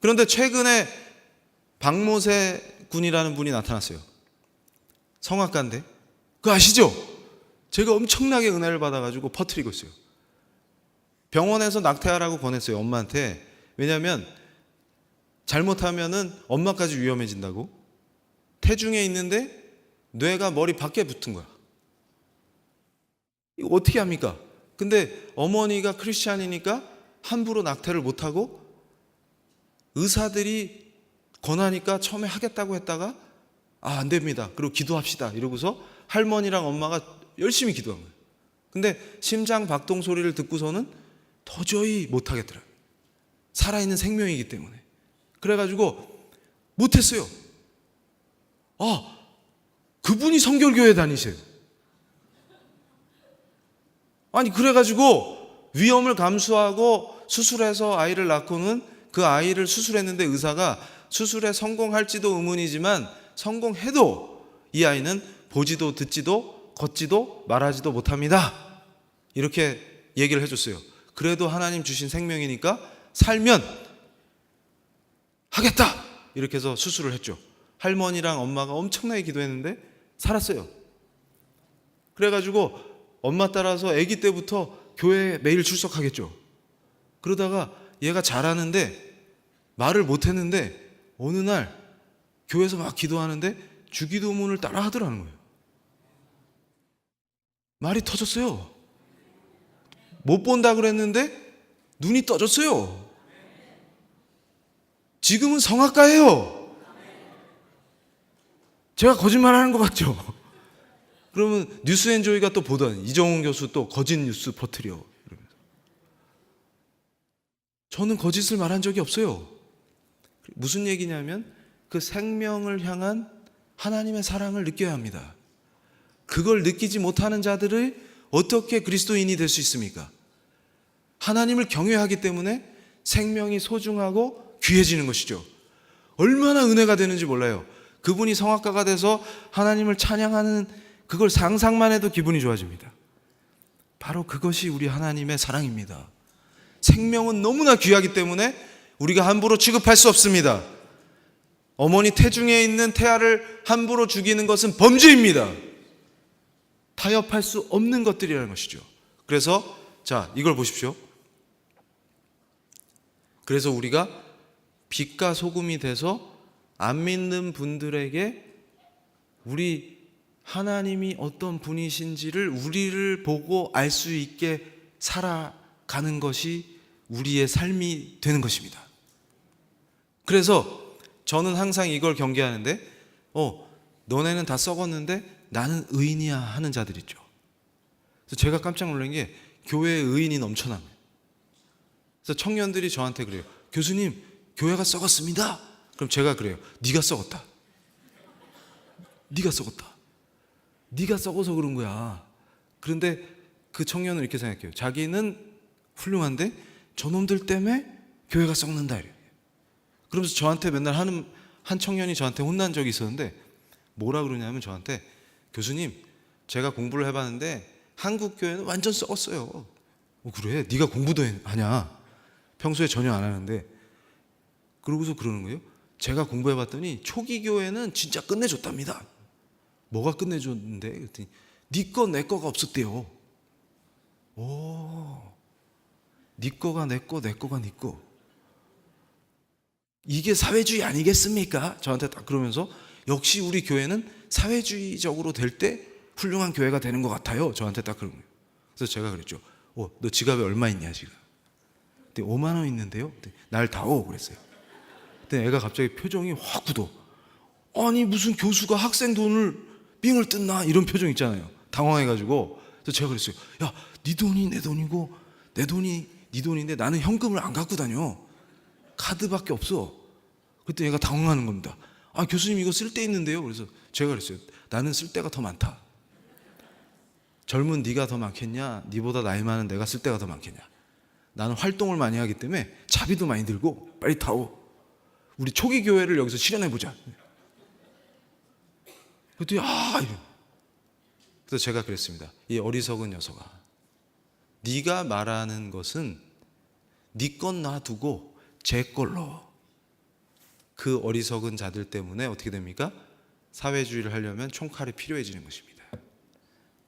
그런데 최근에 박모세 군이라는 분이 나타났어요. 성악가인데 그거 아시죠? 제가 엄청나게 은혜를 받아가지고 퍼뜨리고 있어요. 병원에서 낙태하라고 권했어요, 엄마한테. 왜냐하면 잘못하면은 엄마까지 위험해진다고. 태중에 있는데 뇌가 머리 밖에 붙은 거야. 이거 어떻게 합니까? 근데 어머니가 크리스찬이니까 함부로 낙태를 못하고 의사들이 권하니까 처음에 하겠다고 했다가 안 됩니다. 그리고 기도합시다. 이러고서 할머니랑 엄마가 열심히 기도한 거예요. 근데 심장 박동 소리를 듣고서는 도저히 못하겠더라고요. 살아있는 생명이기 때문에. 그래가지고 못했어요. 그분이 성결교회 다니세요. 아니 그래가지고 위험을 감수하고 수술해서 아이를 낳고는 그 아이를 수술했는데 의사가 수술에 성공할지도 의문이지만 성공해도 이 아이는 보지도 듣지도 걷지도 말하지도 못합니다. 이렇게 얘기를 해줬어요. 그래도 하나님 주신 생명이니까 살면 하겠다. 이렇게 해서 수술을 했죠. 할머니랑 엄마가 엄청나게 기도했는데 살았어요. 그래가지고 엄마 따라서 아기 때부터 교회에 매일 출석하겠죠. 그러다가 얘가 자라는데 말을 못했는데 어느 날 교회에서 막 기도하는데 주기도문을 따라 하더라는 거예요. 말이 터졌어요. 못 본다 그랬는데 눈이 떠졌어요. 지금은 성악가예요. 제가 거짓말하는 것 같죠? 그러면 뉴스앤조이가 또 보던 이정훈 교수 또 거짓 뉴스 퍼뜨려 이러면서. 저는 거짓을 말한 적이 없어요. 무슨 얘기냐면 그 생명을 향한 하나님의 사랑을 느껴야 합니다. 그걸 느끼지 못하는 자들이 어떻게 그리스도인이 될 수 있습니까? 하나님을 경외하기 때문에 생명이 소중하고 귀해지는 것이죠. 얼마나 은혜가 되는지 몰라요. 그분이 성악가가 돼서 하나님을 찬양하는 그걸 상상만 해도 기분이 좋아집니다. 바로 그것이 우리 하나님의 사랑입니다. 생명은 너무나 귀하기 때문에 우리가 함부로 취급할 수 없습니다. 어머니 태중에 있는 태아를 함부로 죽이는 것은 범죄입니다. 타협할 수 없는 것들이라는 것이죠. 그래서 자, 이걸 보십시오. 그래서 우리가 빛과 소금이 돼서 안 믿는 분들에게 우리 하나님이 어떤 분이신지를 우리를 보고 알 수 있게 살아가는 것이 우리의 삶이 되는 것입니다. 그래서 저는 항상 이걸 경계하는데 너네는 다 썩었는데 나는 의인이야 하는 자들 있죠. 그래서 제가 깜짝 놀란 게 교회에 의인이 넘쳐나요. 그래서 청년들이 저한테 그래요. 교수님, 교회가 썩었습니다. 그럼 제가 그래요. 네가 썩었다. 네가 썩었다. 네가 썩어서 그런 거야. 그런데 그 청년은 이렇게 생각해요. 자기는 훌륭한데 저놈들 때문에 교회가 썩는다 이래요. 그러면서 저한테 맨날 한 청년이 저한테 혼난 적이 있었는데 뭐라 그러냐면 저한테 교수님, 제가 공부를 해봤는데 한국 교회는 완전 썩었어요. 그래? 네가 공부도 하냐? 평소에 전혀 안 하는데. 그러고서 그러는 거예요. 제가 공부해봤더니 초기 교회는 진짜 끝내줬답니다. 뭐가 끝내줬는데? 그랬더니 네 거 내 거가 없었대요. 네 거가 내 거, 내 거가 네 거. 이게 사회주의 아니겠습니까? 저한테 딱 그러면서 역시 우리 교회는 사회주의적으로 될 때 훌륭한 교회가 되는 것 같아요. 저한테 딱 그런 거예요. 그래서 제가 그랬죠. 너 지갑에 얼마 있냐 지금? 근데 5만 원 있는데요. 날 다오 그랬어요. 근데 애가 갑자기 표정이 확 굳어. 아니 무슨 교수가 학생 돈을 삥을 뜯나 이런 표정 있잖아요. 당황해가지고. 그래서 제가 그랬어요. 야, 네 돈이 내 돈이고 내 돈이 네 돈인데 나는 현금을 안 갖고 다녀. 카드밖에 없어. 그때 얘가 당황하는 겁니다. 아, 교수님 이거 쓸데 있는데요. 그래서 제가 그랬어요. 나는 쓸 데가 더 많다. 젊은 네가 더 많겠냐? 네보다 나이 많은 내가 쓸 데가 더 많겠냐? 나는 활동을 많이 하기 때문에 자비도 많이 들고 빨리 타오. 우리 초기 교회를 여기서 실현해보자. 그랬더니 그래서 제가 그랬습니다. 이 어리석은 녀석아, 네가 말하는 것은 네 건 놔두고 제 걸로. 그 어리석은 자들 때문에 어떻게 됩니까? 사회주의를 하려면 총칼이 필요해지는 것입니다.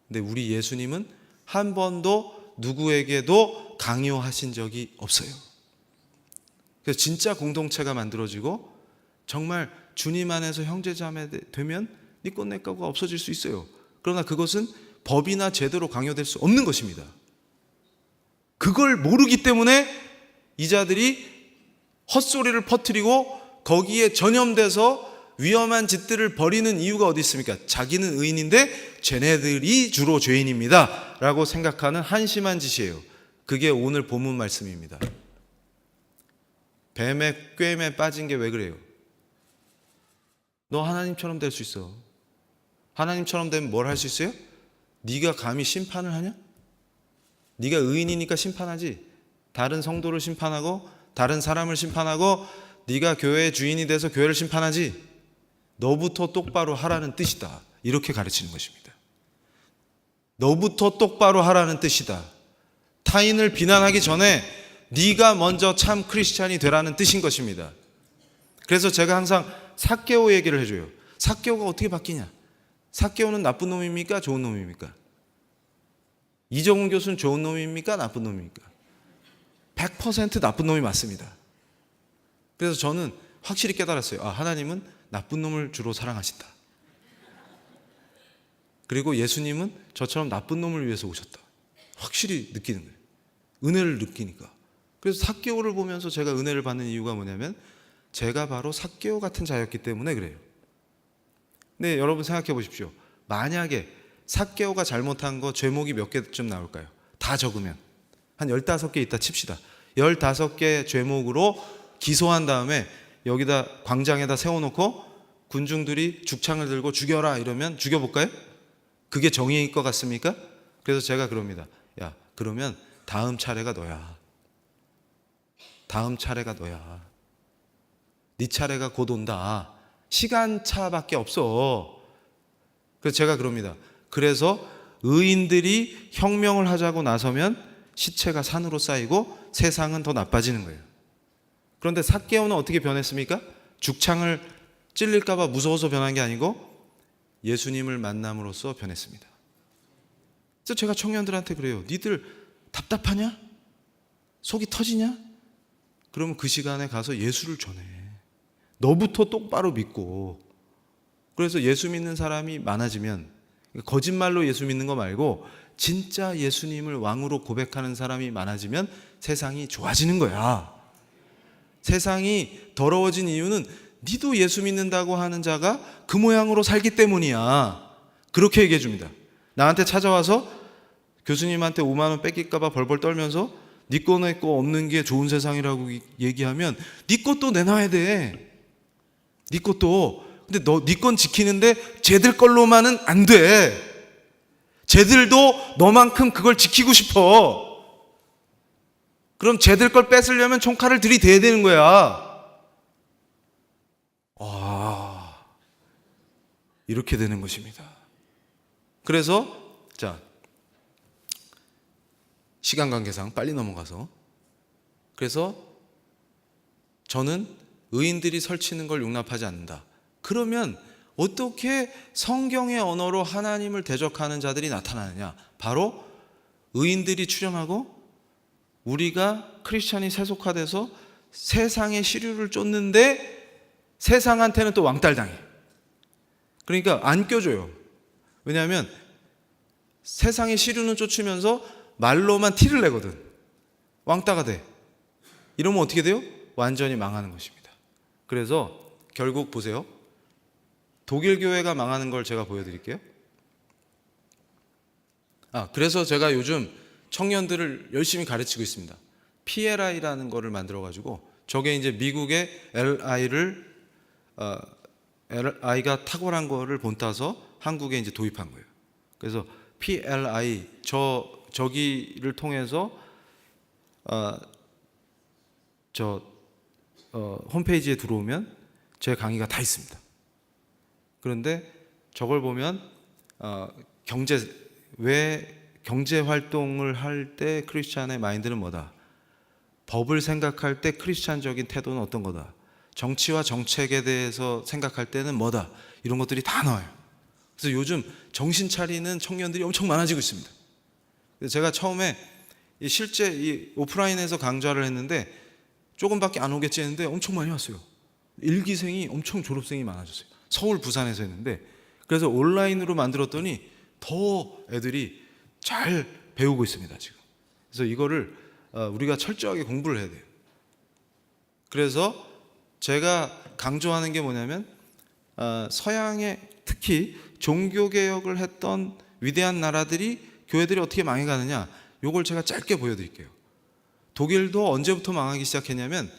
근데 우리 예수님은 한 번도 누구에게도 강요하신 적이 없어요. 그래서 진짜 공동체가 만들어지고 정말 주님 안에서 형제자매 되면 네 것 내 거가 없어질 수 있어요. 그러나 그것은 법이나 제도로 강요될 수 없는 것입니다. 그걸 모르기 때문에 이 자들이 헛소리를 퍼뜨리고 거기에 전염돼서 위험한 짓들을 벌이는 이유가 어디 있습니까? 자기는 의인인데 쟤네들이 주로 죄인입니다 라고 생각하는 한심한 짓이에요. 그게 오늘 본문 말씀입니다. 뱀의 꿰매 빠진 게 왜 그래요? 너 하나님처럼 될 수 있어. 하나님처럼 되면 뭘 할 수 있어요? 네가 감히 심판을 하냐? 네가 의인이니까 심판하지. 다른 성도를 심판하고 다른 사람을 심판하고 네가 교회의 주인이 돼서 교회를 심판하지. 너부터 똑바로 하라는 뜻이다. 이렇게 가르치는 것입니다. 너부터 똑바로 하라는 뜻이다. 타인을 비난하기 전에 네가 먼저 참 크리스찬이 되라는 뜻인 것입니다. 그래서 제가 항상 삭개오 얘기를 해줘요. 삭개오가 어떻게 바뀌냐? 삭개오는 나쁜 놈입니까? 좋은 놈입니까? 이정훈 교수는 좋은 놈입니까? 나쁜 놈입니까? 100% 나쁜 놈이 맞습니다. 그래서 저는 확실히 깨달았어요. 하나님은 나쁜 놈을 주로 사랑하신다. 그리고 예수님은 저처럼 나쁜 놈을 위해서 오셨다. 확실히 느끼는 거예요. 은혜를 느끼니까. 그래서 삭개오를 보면서 제가 은혜를 받는 이유가 뭐냐면 제가 바로 삭개오 같은 자였기 때문에 그래요. 근데 여러분 생각해 보십시오. 만약에 삭개오가 잘못한 거 죄목이 몇 개쯤 나올까요? 다 적으면 한 15개 있다 칩시다. 15개 죄목으로 기소한 다음에 여기다 광장에다 세워놓고 군중들이 죽창을 들고 죽여라 이러면 죽여볼까요? 그게 정의일 것 같습니까? 그래서 제가 그럽니다. 야, 그러면 다음 차례가 너야. 다음 차례가 너야. 네 차례가 곧 온다. 시간차밖에 없어. 그래서 제가 그럽니다. 그래서 의인들이 혁명을 하자고 나서면 시체가 산으로 쌓이고 세상은 더 나빠지는 거예요. 그런데 삭개오는 어떻게 변했습니까? 죽창을 찔릴까 봐 무서워서 변한 게 아니고 예수님을 만남으로써 변했습니다. 그래서 제가 청년들한테 그래요. 니들 답답하냐? 속이 터지냐? 그러면 그 시간에 가서 예수를 전해. 너부터 똑바로 믿고. 그래서 예수 믿는 사람이 많아지면 거짓말로 예수 믿는 거 말고 진짜 예수님을 왕으로 고백하는 사람이 많아지면 세상이 좋아지는 거야. 세상이 더러워진 이유는 니도 예수 믿는다고 하는 자가 그 모양으로 살기 때문이야. 그렇게 얘기해 줍니다. 나한테 찾아와서 교수님한테 5만 원 뺏길까 봐 벌벌 떨면서 니 거 내 거 없는 게 좋은 세상이라고 얘기하면 니 것도 내놔야 돼. 니 것도. 근데 니 건 지키는데 쟤들 걸로만은 안 돼. 쟤들도 너만큼 그걸 지키고 싶어. 그럼 쟤들 걸 뺏으려면 총칼을 들이대야 되는 거야. 이렇게 되는 것입니다. 그래서 자, 시간 관계상 빨리 넘어가서, 그래서 저는 의인들이 설치는 걸 용납하지 않는다. 그러면 어떻게 성경의 언어로 하나님을 대적하는 자들이 나타나느냐? 바로 의인들이 출현하고 우리가 크리스찬이 세속화돼서 세상의 시류를 쫓는데 세상한테는 또 왕따를 당해. 그러니까 안 껴줘요. 왜냐하면 세상의 시류는 쫓으면서 말로만 티를 내거든. 왕따가 돼. 이러면 어떻게 돼요? 완전히 망하는 것입니다. 그래서 결국 보세요. 독일 교회가 망하는 걸 제가 보여드릴게요. 그래서 제가 요즘 청년들을 열심히 가르치고 있습니다. PLI라는 거를 만들어가지고, 저게 이제 미국의 LI가 탁월한 거를 본따서 한국에 이제 도입한 거예요. 그래서 PLI 저기를 통해서 홈페이지에 들어오면 제 강의가 다 있습니다. 그런데 저걸 보면 경제 활동을 할 때 크리스찬의 마인드는 뭐다? 법을 생각할 때 크리스찬적인 태도는 어떤 거다? 정치와 정책에 대해서 생각할 때는 뭐다? 이런 것들이 다 나와요. 그래서 요즘 정신 차리는 청년들이 엄청 많아지고 있습니다. 그래서 제가 처음에 실제 이 오프라인에서 강좌를 했는데 조금밖에 안 오겠지 했는데 엄청 많이 왔어요. 일기생이 엄청 졸업생이 많아졌어요. 서울, 부산에서 했는데, 그래서 온라인으로 만들었더니 더 애들이 잘 배우고 있습니다, 지금. 그래서 이거를 우리가 철저하게 공부를 해야 돼요. 그래서 제가 강조하는 게 뭐냐면, 서양의 특히 종교개혁을 했던 위대한 나라들이, 교회들이 어떻게 망해가느냐, 요걸 제가 짧게 보여드릴게요. 독일도 언제부터 망하기 시작했냐면,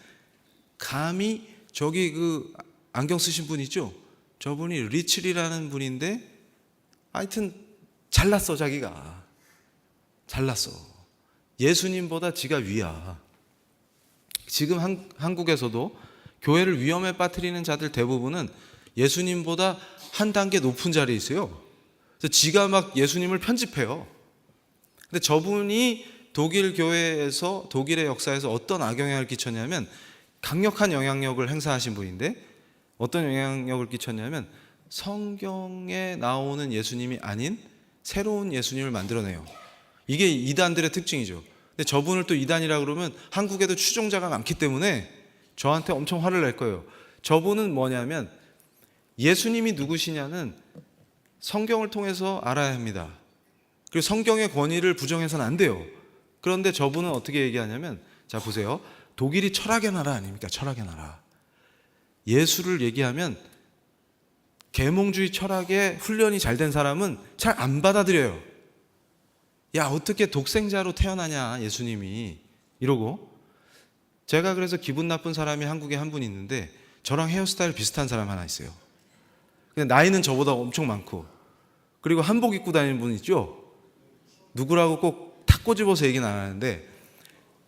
감히 저기 그 안경 쓰신 분 있죠? 저분이 리칠이라는 분인데, 하여튼 잘났어. 자기가 잘났어. 예수님보다 지가 위야. 지금 한국에서도 교회를 위험에 빠뜨리는 자들 대부분은 예수님보다 한 단계 높은 자리에 있어요. 그래서 지가 막 예수님을 편집해요. 근데 저분이 독일 교회에서, 독일의 역사에서 어떤 악영향을 끼쳤냐면, 강력한 영향력을 행사하신 분인데, 어떤 영향력을 끼쳤냐면 성경에 나오는 예수님이 아닌 새로운 예수님을 만들어내요. 이게 이단들의 특징이죠. 근데 저분을 또 이단이라 그러면 한국에도 추종자가 많기 때문에 저한테 엄청 화를 낼 거예요. 저분은 뭐냐면, 예수님이 누구시냐는 성경을 통해서 알아야 합니다. 그리고 성경의 권위를 부정해서는 안 돼요. 그런데 저분은 어떻게 얘기하냐면, 자 보세요. 독일이 철학의 나라 아닙니까? 철학의 나라. 예수를 얘기하면 계몽주의 철학에 훈련이 잘 된 사람은 잘 안 받아들여요. 야, 어떻게 독생자로 태어나냐 예수님이, 이러고. 제가 그래서 기분 나쁜 사람이 한국에 한 분 있는데, 저랑 헤어스타일 비슷한 사람 하나 있어요. 근데 나이는 저보다 엄청 많고, 그리고 한복 입고 다니는 분 있죠? 누구라고 꼭 탁 꼬집어서 얘기는 안 하는데,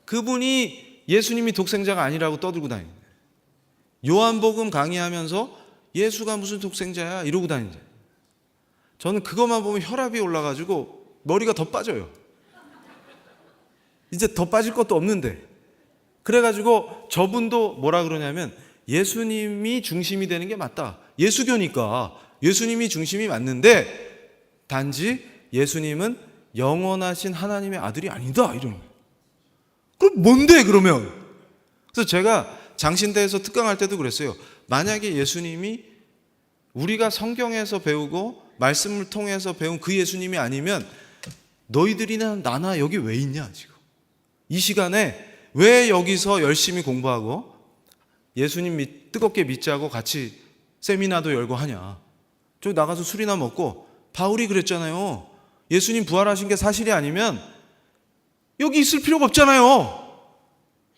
그분이 예수님이 독생자가 아니라고 떠들고 다닙니다. 요한복음 강의하면서 예수가 무슨 독생자야 이러고 다니죠. 저는 그것만 보면 혈압이 올라가지고 머리가 더 빠져요. 이제 더 빠질 것도 없는데. 그래가지고 저분도 뭐라 그러냐면, 예수님이 중심이 되는 게 맞다. 예수교니까 예수님이 중심이 맞는데, 단지 예수님은 영원하신 하나님의 아들이 아니다, 이러는 거예요. 그럼 뭔데 그러면? 그래서 제가 장신대에서 특강할 때도 그랬어요. 만약에 예수님이 우리가 성경에서 배우고 말씀을 통해서 배운 그 예수님이 아니면 너희들이나 나나 여기 왜 있냐 지금. 이 시간에 왜 여기서 열심히 공부하고 예수님 뜨겁게 믿자고 같이 세미나도 열고 하냐. 저기 나가서 술이나 먹고. 바울이 그랬잖아요. 예수님 부활하신 게 사실이 아니면 여기 있을 필요가 없잖아요.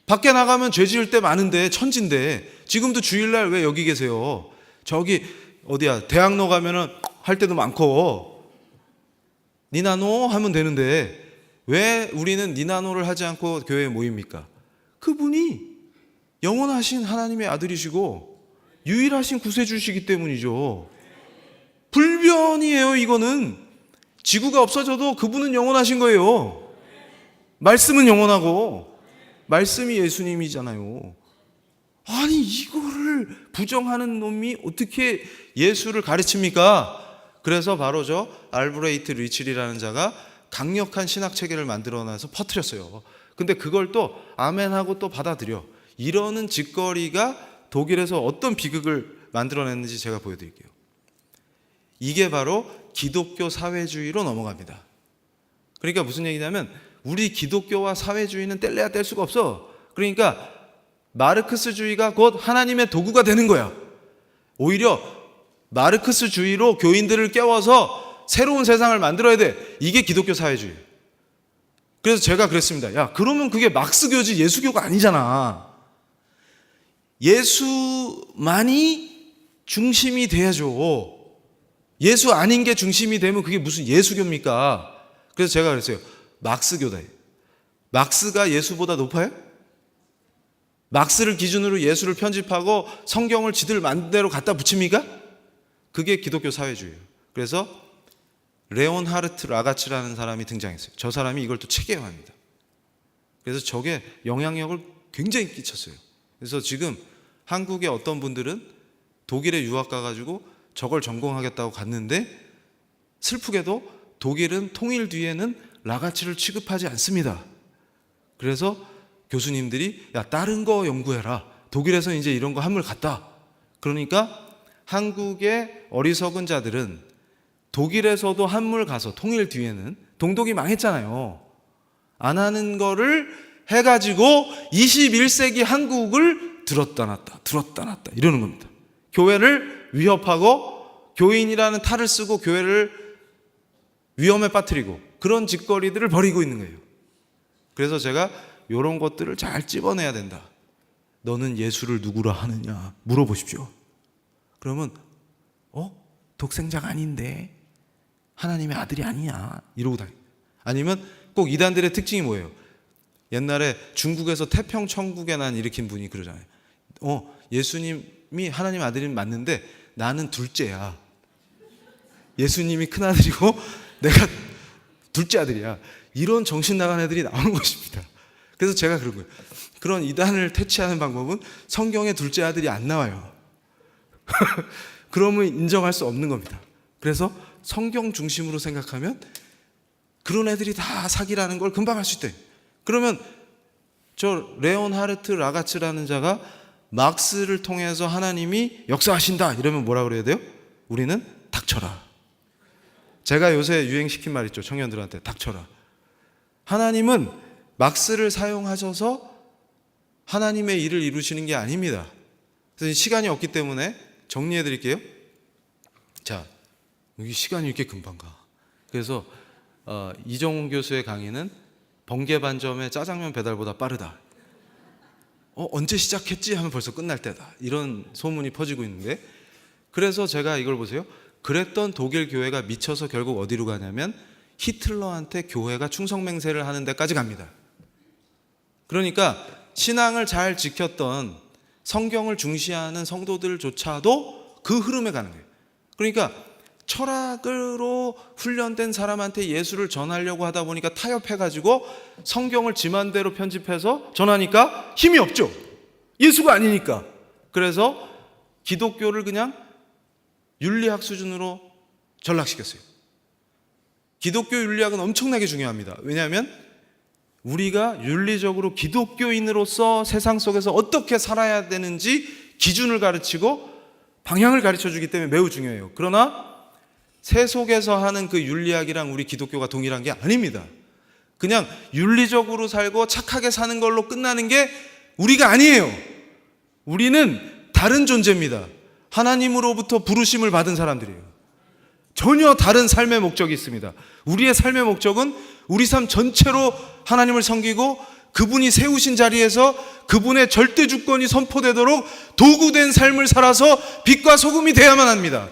밖에 나가면 죄 지을 때 많은데, 천진데 지금도 주일날 왜 여기 계세요? 저기 어디야 대학로 가면은 할 때도 많고 니나노 하면 되는데 왜 우리는 니나노를 하지 않고 교회에 모입니까? 그분이 영원하신 하나님의 아들이시고 유일하신 구세주시기 때문이죠. 불변이에요. 이거는 지구가 없어져도 그분은 영원하신 거예요. 말씀은 영원하고 말씀이 예수님이잖아요. 아니 이거를 부정하는 놈이 어떻게 예수를 가르칩니까? 그래서 바로 저 알브레이트 리칠이라는 자가 강력한 신학 체계를 만들어놔서 퍼뜨렸어요. 근데 그걸 또 아멘하고 또 받아들여. 이러는 짓거리가 독일에서 어떤 비극을 만들어냈는지 제가 보여드릴게요. 이게 바로 기독교 사회주의로 넘어갑니다. 그러니까 무슨 얘기냐면 우리 기독교와 사회주의는 뗄래야 뗄 수가 없어. 그러니까 마르크스주의가 곧 하나님의 도구가 되는 거야. 오히려 마르크스주의로 교인들을 깨워서 새로운 세상을 만들어야 돼. 이게 기독교 사회주의. 그래서 제가 그랬습니다. 야, 그러면 그게 막스교지 예수교가 아니잖아. 예수만이 중심이 돼야죠. 예수 아닌 게 중심이 되면 그게 무슨 예수교입니까? 그래서 제가 그랬어요. 막스교다. 막스가 예수보다 높아요? 막스를 기준으로 예수를 편집하고 성경을 지들 마음대로 갖다 붙입니까? 그게 기독교 사회주의예요. 그래서 레온하르트 라가츠라는 사람이 등장했어요. 저 사람이 이걸 또 체계화합니다. 그래서 저게 영향력을 굉장히 끼쳤어요. 그래서 지금 한국의 어떤 분들은 독일에 유학 가가지고 저걸 전공하겠다고 갔는데 슬프게도 독일은 통일 뒤에는 라가츠를 취급하지 않습니다. 그래서 교수님들이 야, 다른 거 연구해라. 독일에서 이제 이런 거 한물 갔다. 그러니까 한국의 어리석은 자들은 독일에서도 한물 가서 통일 뒤에는 동독이 망했잖아요. 안 하는 거를 해가지고 21세기 한국을 들었다 놨다 이러는 겁니다. 교회를 위협하고 교인이라는 탈을 쓰고 교회를 위험에 빠뜨리고 그런 짓거리들을 벌이고 있는 거예요. 그래서 제가 이런 것들을 잘 찝어내야 된다. 너는 예수를 누구라 하느냐 물어보십시오. 그러면 독생자가 아닌데 하나님의 아들이 아니냐 이러고 다니. 아니면 꼭 이단들의 특징이 뭐예요? 옛날에 중국에서 태평천국의 난 일으킨 분이 그러잖아요. 예수님이 하나님 아들이 맞는데 나는 둘째야. 예수님이 큰아들이고 내가 둘째 아들이야. 이런 정신 나간 애들이 나오는 것입니다. 그래서 제가 그런 거예요. 그런 이단을 퇴치하는 방법은 성경에 둘째 아들이 안 나와요. 그러면 인정할 수 없는 겁니다. 그래서 성경 중심으로 생각하면 그런 애들이 다 사기라는 걸 금방 할 수 있대. 그러면 저 레온하르트 라가츠라는 자가 막스를 통해서 하나님이 역사하신다 이러면 뭐라 그래야 돼요? 우리는 닥쳐라. 제가 요새 유행시킨 말 있죠. 청년들한테 닥쳐라. 하나님은 막스를 사용하셔서 하나님의 일을 이루시는 게 아닙니다. 그래서 시간이 없기 때문에 정리해 드릴게요. 자, 여기 시간이 이렇게 금방 가. 그래서 이정훈 교수의 강의는 번개 반점의 짜장면 배달보다 빠르다. 언제 시작했지 하면 벌써 끝날 때다. 이런 소문이 퍼지고 있는데, 그래서 제가 이걸 보세요. 그랬던 독일 교회가 미쳐서 결국 어디로 가냐면 히틀러한테 교회가 충성맹세를 하는 데까지 갑니다. 그러니까 신앙을 잘 지켰던 성경을 중시하는 성도들조차도 그 흐름에 가는 거예요. 그러니까 철학으로 훈련된 사람한테 예수를 전하려고 하다 보니까 타협해가지고 성경을 지 맘대로 편집해서 전하니까 힘이 없죠. 예수가 아니니까. 그래서 기독교를 그냥 윤리학 수준으로 전락시켰어요. 기독교 윤리학은 엄청나게 중요합니다. 왜냐하면 우리가 윤리적으로 기독교인으로서 세상 속에서 어떻게 살아야 되는지 기준을 가르치고 방향을 가르쳐 주기 때문에 매우 중요해요. 그러나 세속에서 하는 그 윤리학이랑 우리 기독교가 동일한 게 아닙니다. 그냥 윤리적으로 살고 착하게 사는 걸로 끝나는 게 우리가 아니에요. 우리는 다른 존재입니다. 하나님으로부터 부르심을 받은 사람들이에요. 전혀 다른 삶의 목적이 있습니다. 우리의 삶의 목적은 우리 삶 전체로 하나님을 섬기고 그분이 세우신 자리에서 그분의 절대 주권이 선포되도록 도구된 삶을 살아서 빛과 소금이 돼야만 합니다.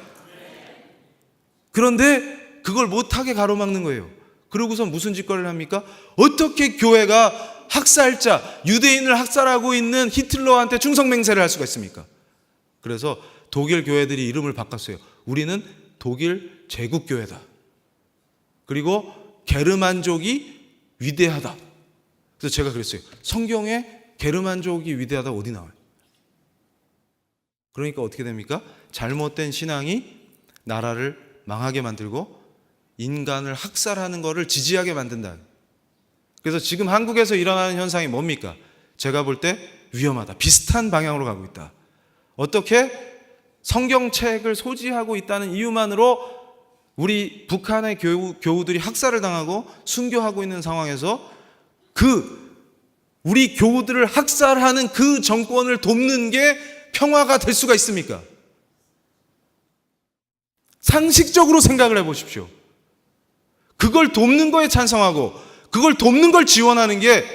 그런데 그걸 못하게 가로막는 거예요. 그러고서 무슨 짓거리를 합니까? 어떻게 교회가 학살자, 유대인을 학살하고 있는 히틀러한테 충성맹세를 할 수가 있습니까? 그래서 독일 교회들이 이름을 바꿨어요. 우리는 독일 제국교회다. 그리고 게르만족이 위대하다. 그래서 제가 그랬어요. 성경에 게르만족이 위대하다 어디 나와요? 그러니까 어떻게 됩니까? 잘못된 신앙이 나라를 망하게 만들고 인간을 학살하는 것을 지지하게 만든다. 그래서 지금 한국에서 일어나는 현상이 뭡니까? 제가 볼 때 위험하다. 비슷한 방향으로 가고 있다. 어떻게 성경책을 소지하고 있다는 이유만으로 우리 북한의 교우들이 학살을 당하고 순교하고 있는 상황에서 우리 교우들을 학살하는 그 정권을 돕는 게 평화가 될 수가 있습니까? 상식적으로 생각을 해보십시오. 그걸 돕는 거에 찬성하고 그걸 돕는 걸 지원하는 게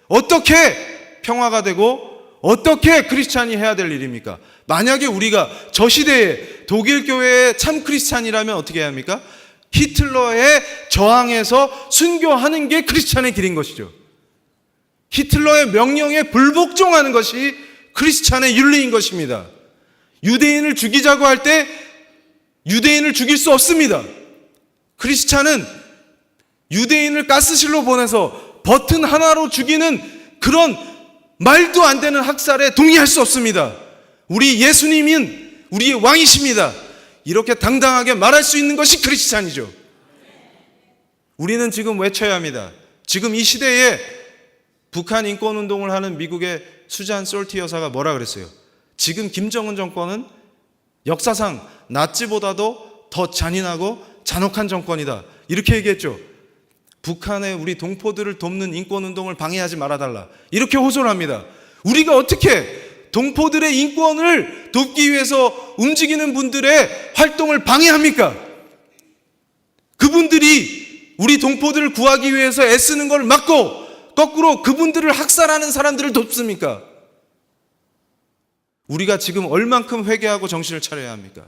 어떻게 평화가 되고 어떻게 크리스찬이 해야 될 일입니까? 만약에 우리가 저 시대에 독일 교회의 참 크리스찬이라면 어떻게 해야 합니까? 히틀러에 저항해서 순교하는 게 크리스찬의 길인 것이죠. 히틀러의 명령에 불복종하는 것이 크리스찬의 윤리인 것입니다. 유대인을 죽이자고 할 때 유대인을 죽일 수 없습니다. 크리스찬은 유대인을 가스실로 보내서 버튼 하나로 죽이는 그런 말도 안 되는 학살에 동의할 수 없습니다. 우리 예수님은 우리의 왕이십니다. 이렇게 당당하게 말할 수 있는 것이 크리스찬이죠. 우리는 지금 외쳐야 합니다. 지금 이 시대에 북한 인권운동을 하는 미국의 수잔 솔티 여사가 뭐라 그랬어요? 지금 김정은 정권은 역사상 나치보다도 더 잔인하고 잔혹한 정권이다. 이렇게 얘기했죠. 북한의 우리 동포들을 돕는 인권운동을 방해하지 말아달라. 이렇게 호소를 합니다. 우리가 어떻게 동포들의 인권을 돕기 위해서 움직이는 분들의 활동을 방해합니까? 그분들이 우리 동포들을 구하기 위해서 애쓰는 걸 막고 거꾸로 그분들을 학살하는 사람들을 돕습니까? 우리가 지금 얼만큼 회개하고 정신을 차려야 합니까?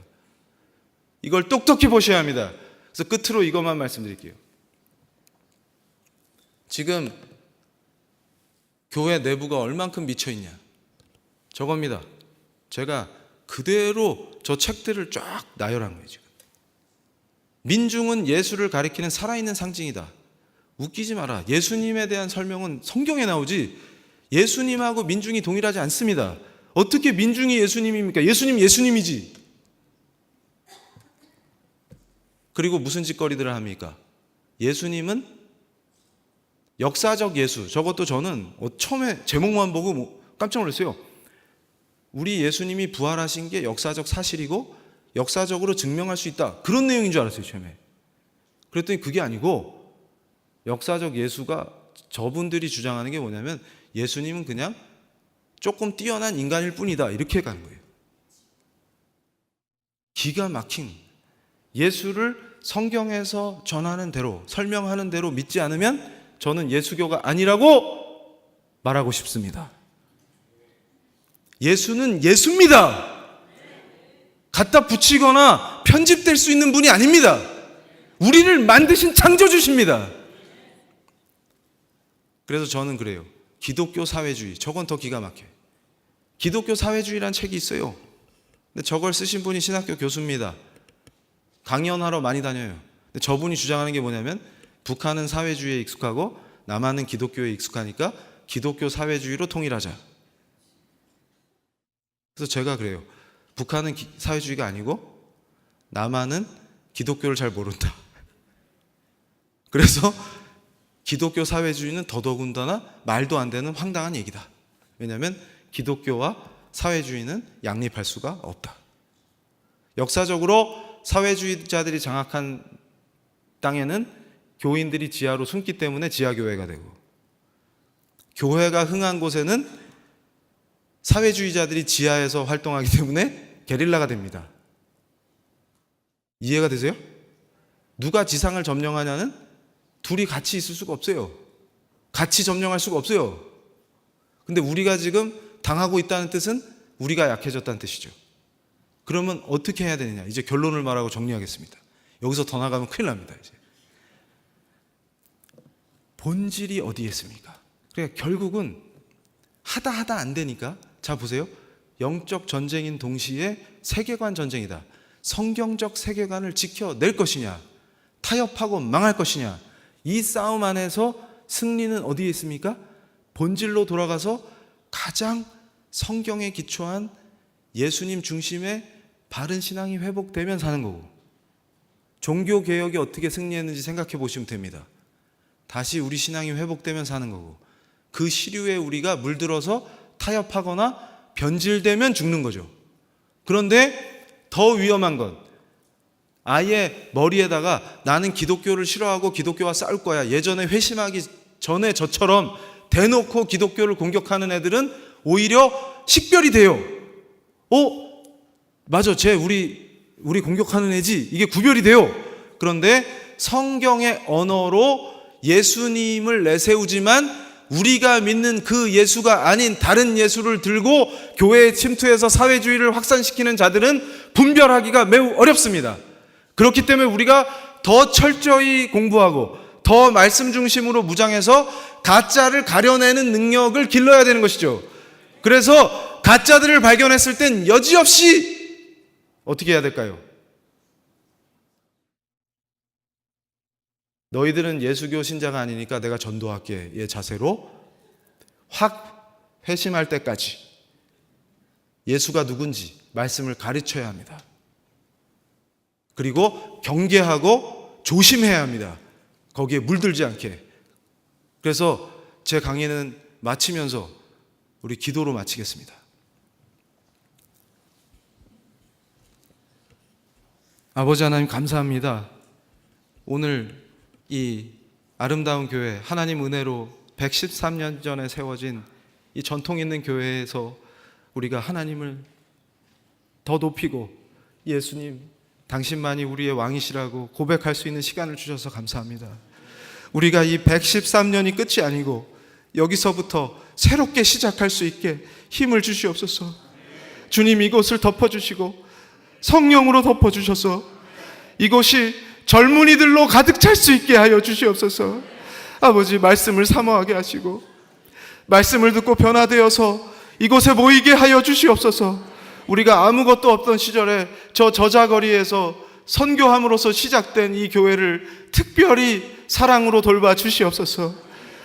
이걸 똑똑히 보셔야 합니다. 그래서 끝으로 이것만 말씀드릴게요. 지금 교회 내부가 얼만큼 미쳐있냐? 저겁니다. 제가 그대로 저 책들을 쫙 나열한 거예요. 지금 민중은 예수를 가리키는 살아있는 상징이다. 웃기지 마라. 예수님에 대한 설명은 성경에 나오지 예수님하고 민중이 동일하지 않습니다. 어떻게 민중이 예수님입니까? 예수님 예수님이지. 그리고 무슨 짓거리들을 합니까? 예수님은 역사적 예수. 저것도 저는 처음에 제목만 보고 깜짝 놀랐어요. 우리 예수님이 부활하신 게 역사적 사실이고 역사적으로 증명할 수 있다. 그런 내용인 줄 알았어요, 처음에. 그랬더니 그게 아니고 역사적 예수가 저분들이 주장하는 게 뭐냐면 예수님은 그냥 조금 뛰어난 인간일 뿐이다. 이렇게 가는 거예요. 기가 막힌 예수를 성경에서 전하는 대로 설명하는 대로 믿지 않으면 저는 예수교가 아니라고 말하고 싶습니다. 예수는 예수입니다. 갖다 붙이거나 편집될 수 있는 분이 아닙니다. 우리를 만드신 창조주십니다. 그래서 저는 그래요. 기독교 사회주의, 저건 더 기가 막혀요. 기독교 사회주의라는 책이 있어요. 근데 저걸 쓰신 분이 신학교 교수입니다. 강연하러 많이 다녀요. 근데 저분이 주장하는 게 뭐냐면 북한은 사회주의에 익숙하고 남한은 기독교에 익숙하니까 기독교 사회주의로 통일하자. 그래서 제가 그래요. 북한은 사회주의가 아니고 남한은 기독교를 잘 모른다. 그래서 기독교 사회주의는 더더군다나 말도 안 되는 황당한 얘기다. 왜냐하면 기독교와 사회주의는 양립할 수가 없다. 역사적으로 사회주의자들이 장악한 땅에는 교인들이 지하로 숨기 때문에 지하교회가 되고 교회가 흥한 곳에는 사회주의자들이 지하에서 활동하기 때문에 게릴라가 됩니다. 이해가 되세요? 누가 지상을 점령하냐는 둘이 같이 있을 수가 없어요. 같이 점령할 수가 없어요. 근데 우리가 지금 당하고 있다는 뜻은 우리가 약해졌다는 뜻이죠. 그러면 어떻게 해야 되느냐? 이제 결론을 말하고 정리하겠습니다. 여기서 더 나가면 큰일 납니다. 이제. 본질이 어디에 있습니까? 그러니까 결국은 하다 안 되니까 자 보세요. 영적 전쟁인 동시에 세계관 전쟁이다. 성경적 세계관을 지켜낼 것이냐 타협하고 망할 것이냐 이 싸움 안에서 승리는 어디에 있습니까? 본질로 돌아가서 가장 성경에 기초한 예수님 중심의 바른 신앙이 회복되면 사는 거고 종교개혁이 어떻게 승리했는지 생각해 보시면 됩니다. 다시 우리 신앙이 회복되면 사는 거고 그 시류에 우리가 물들어서 타협하거나 변질되면 죽는 거죠. 그런데 더 위험한 건 아예 머리에다가 나는 기독교를 싫어하고 기독교와 싸울 거야. 예전에 회심하기 전에 저처럼 대놓고 기독교를 공격하는 애들은 오히려 식별이 돼요. 맞아, 우리 공격하는 애지. 이게 구별이 돼요. 그런데 성경의 언어로 예수님을 내세우지만 우리가 믿는 그 예수가 아닌 다른 예수를 들고 교회에 침투해서 사회주의를 확산시키는 자들은 분별하기가 매우 어렵습니다. 그렇기 때문에 우리가 더 철저히 공부하고 더 말씀 중심으로 무장해서 가짜를 가려내는 능력을 길러야 되는 것이죠. 그래서 가짜들을 발견했을 땐 여지없이 어떻게 해야 될까요? 너희들은 예수교 신자가 아니니까 내가 전도할게. 의 자세로 확 회심할 때까지 예수가 누군지 말씀을 가르쳐야 합니다. 그리고 경계하고 조심해야 합니다. 거기에 물들지 않게. 그래서 제 강의는 마치면서 우리 기도로 마치겠습니다. 아버지 하나님 감사합니다. 오늘 이 아름다운 교회, 하나님 은혜로 113년 전에 세워진 이 전통 있는 교회에서 우리가 하나님을 더 높이고 예수님 당신만이 우리의 왕이시라고 고백할 수 있는 시간을 주셔서 감사합니다. 우리가 이 113년이 끝이 아니고 여기서부터 새롭게 시작할 수 있게 힘을 주시옵소서. 주님 이곳을 덮어주시고 성령으로 덮어주셔서 이곳이 젊은이들로 가득 찰 수 있게 하여 주시옵소서. 아버지 말씀을 사모하게 하시고 말씀을 듣고 변화되어서 이곳에 모이게 하여 주시옵소서. 우리가 아무것도 없던 시절에 저 저자거리에서 선교함으로써 시작된 이 교회를 특별히 사랑으로 돌봐 주시옵소서.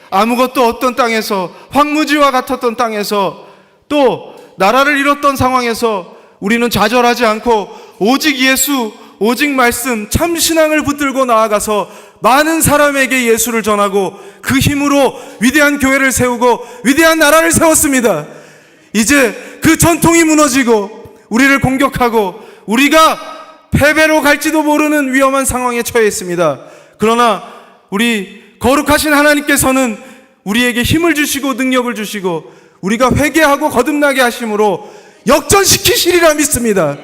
아무것도 없던 땅에서, 황무지와 같았던 땅에서, 또 나라를 잃었던 상황에서 우리는 좌절하지 않고 오직 예수, 오직 말씀, 참 신앙을 붙들고 나아가서 많은 사람에게 예수를 전하고 그 힘으로 위대한 교회를 세우고 위대한 나라를 세웠습니다. 이제 그 전통이 무너지고 우리를 공격하고 우리가 패배로 갈지도 모르는 위험한 상황에 처해 있습니다. 그러나 우리 거룩하신 하나님께서는 우리에게 힘을 주시고 능력을 주시고 우리가 회개하고 거듭나게 하심으로 역전시키시리라 믿습니다.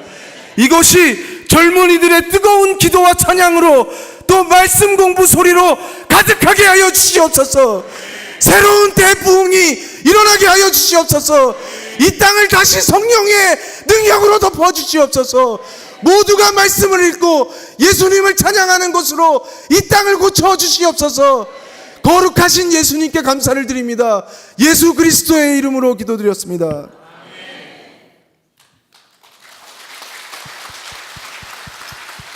이것이 젊은이들의 뜨거운 기도와 찬양으로 또 말씀 공부 소리로 가득하게 하여 주시옵소서. 새로운 대부흥이 일어나게 하여 주시옵소서. 이 땅을 다시 성령의 능력으로 덮어주시옵소서. 모두가 말씀을 읽고 예수님을 찬양하는 곳으로 이 땅을 고쳐주시옵소서. 거룩하신 예수님께 감사를 드립니다. 예수 그리스도의 이름으로 기도드렸습니다.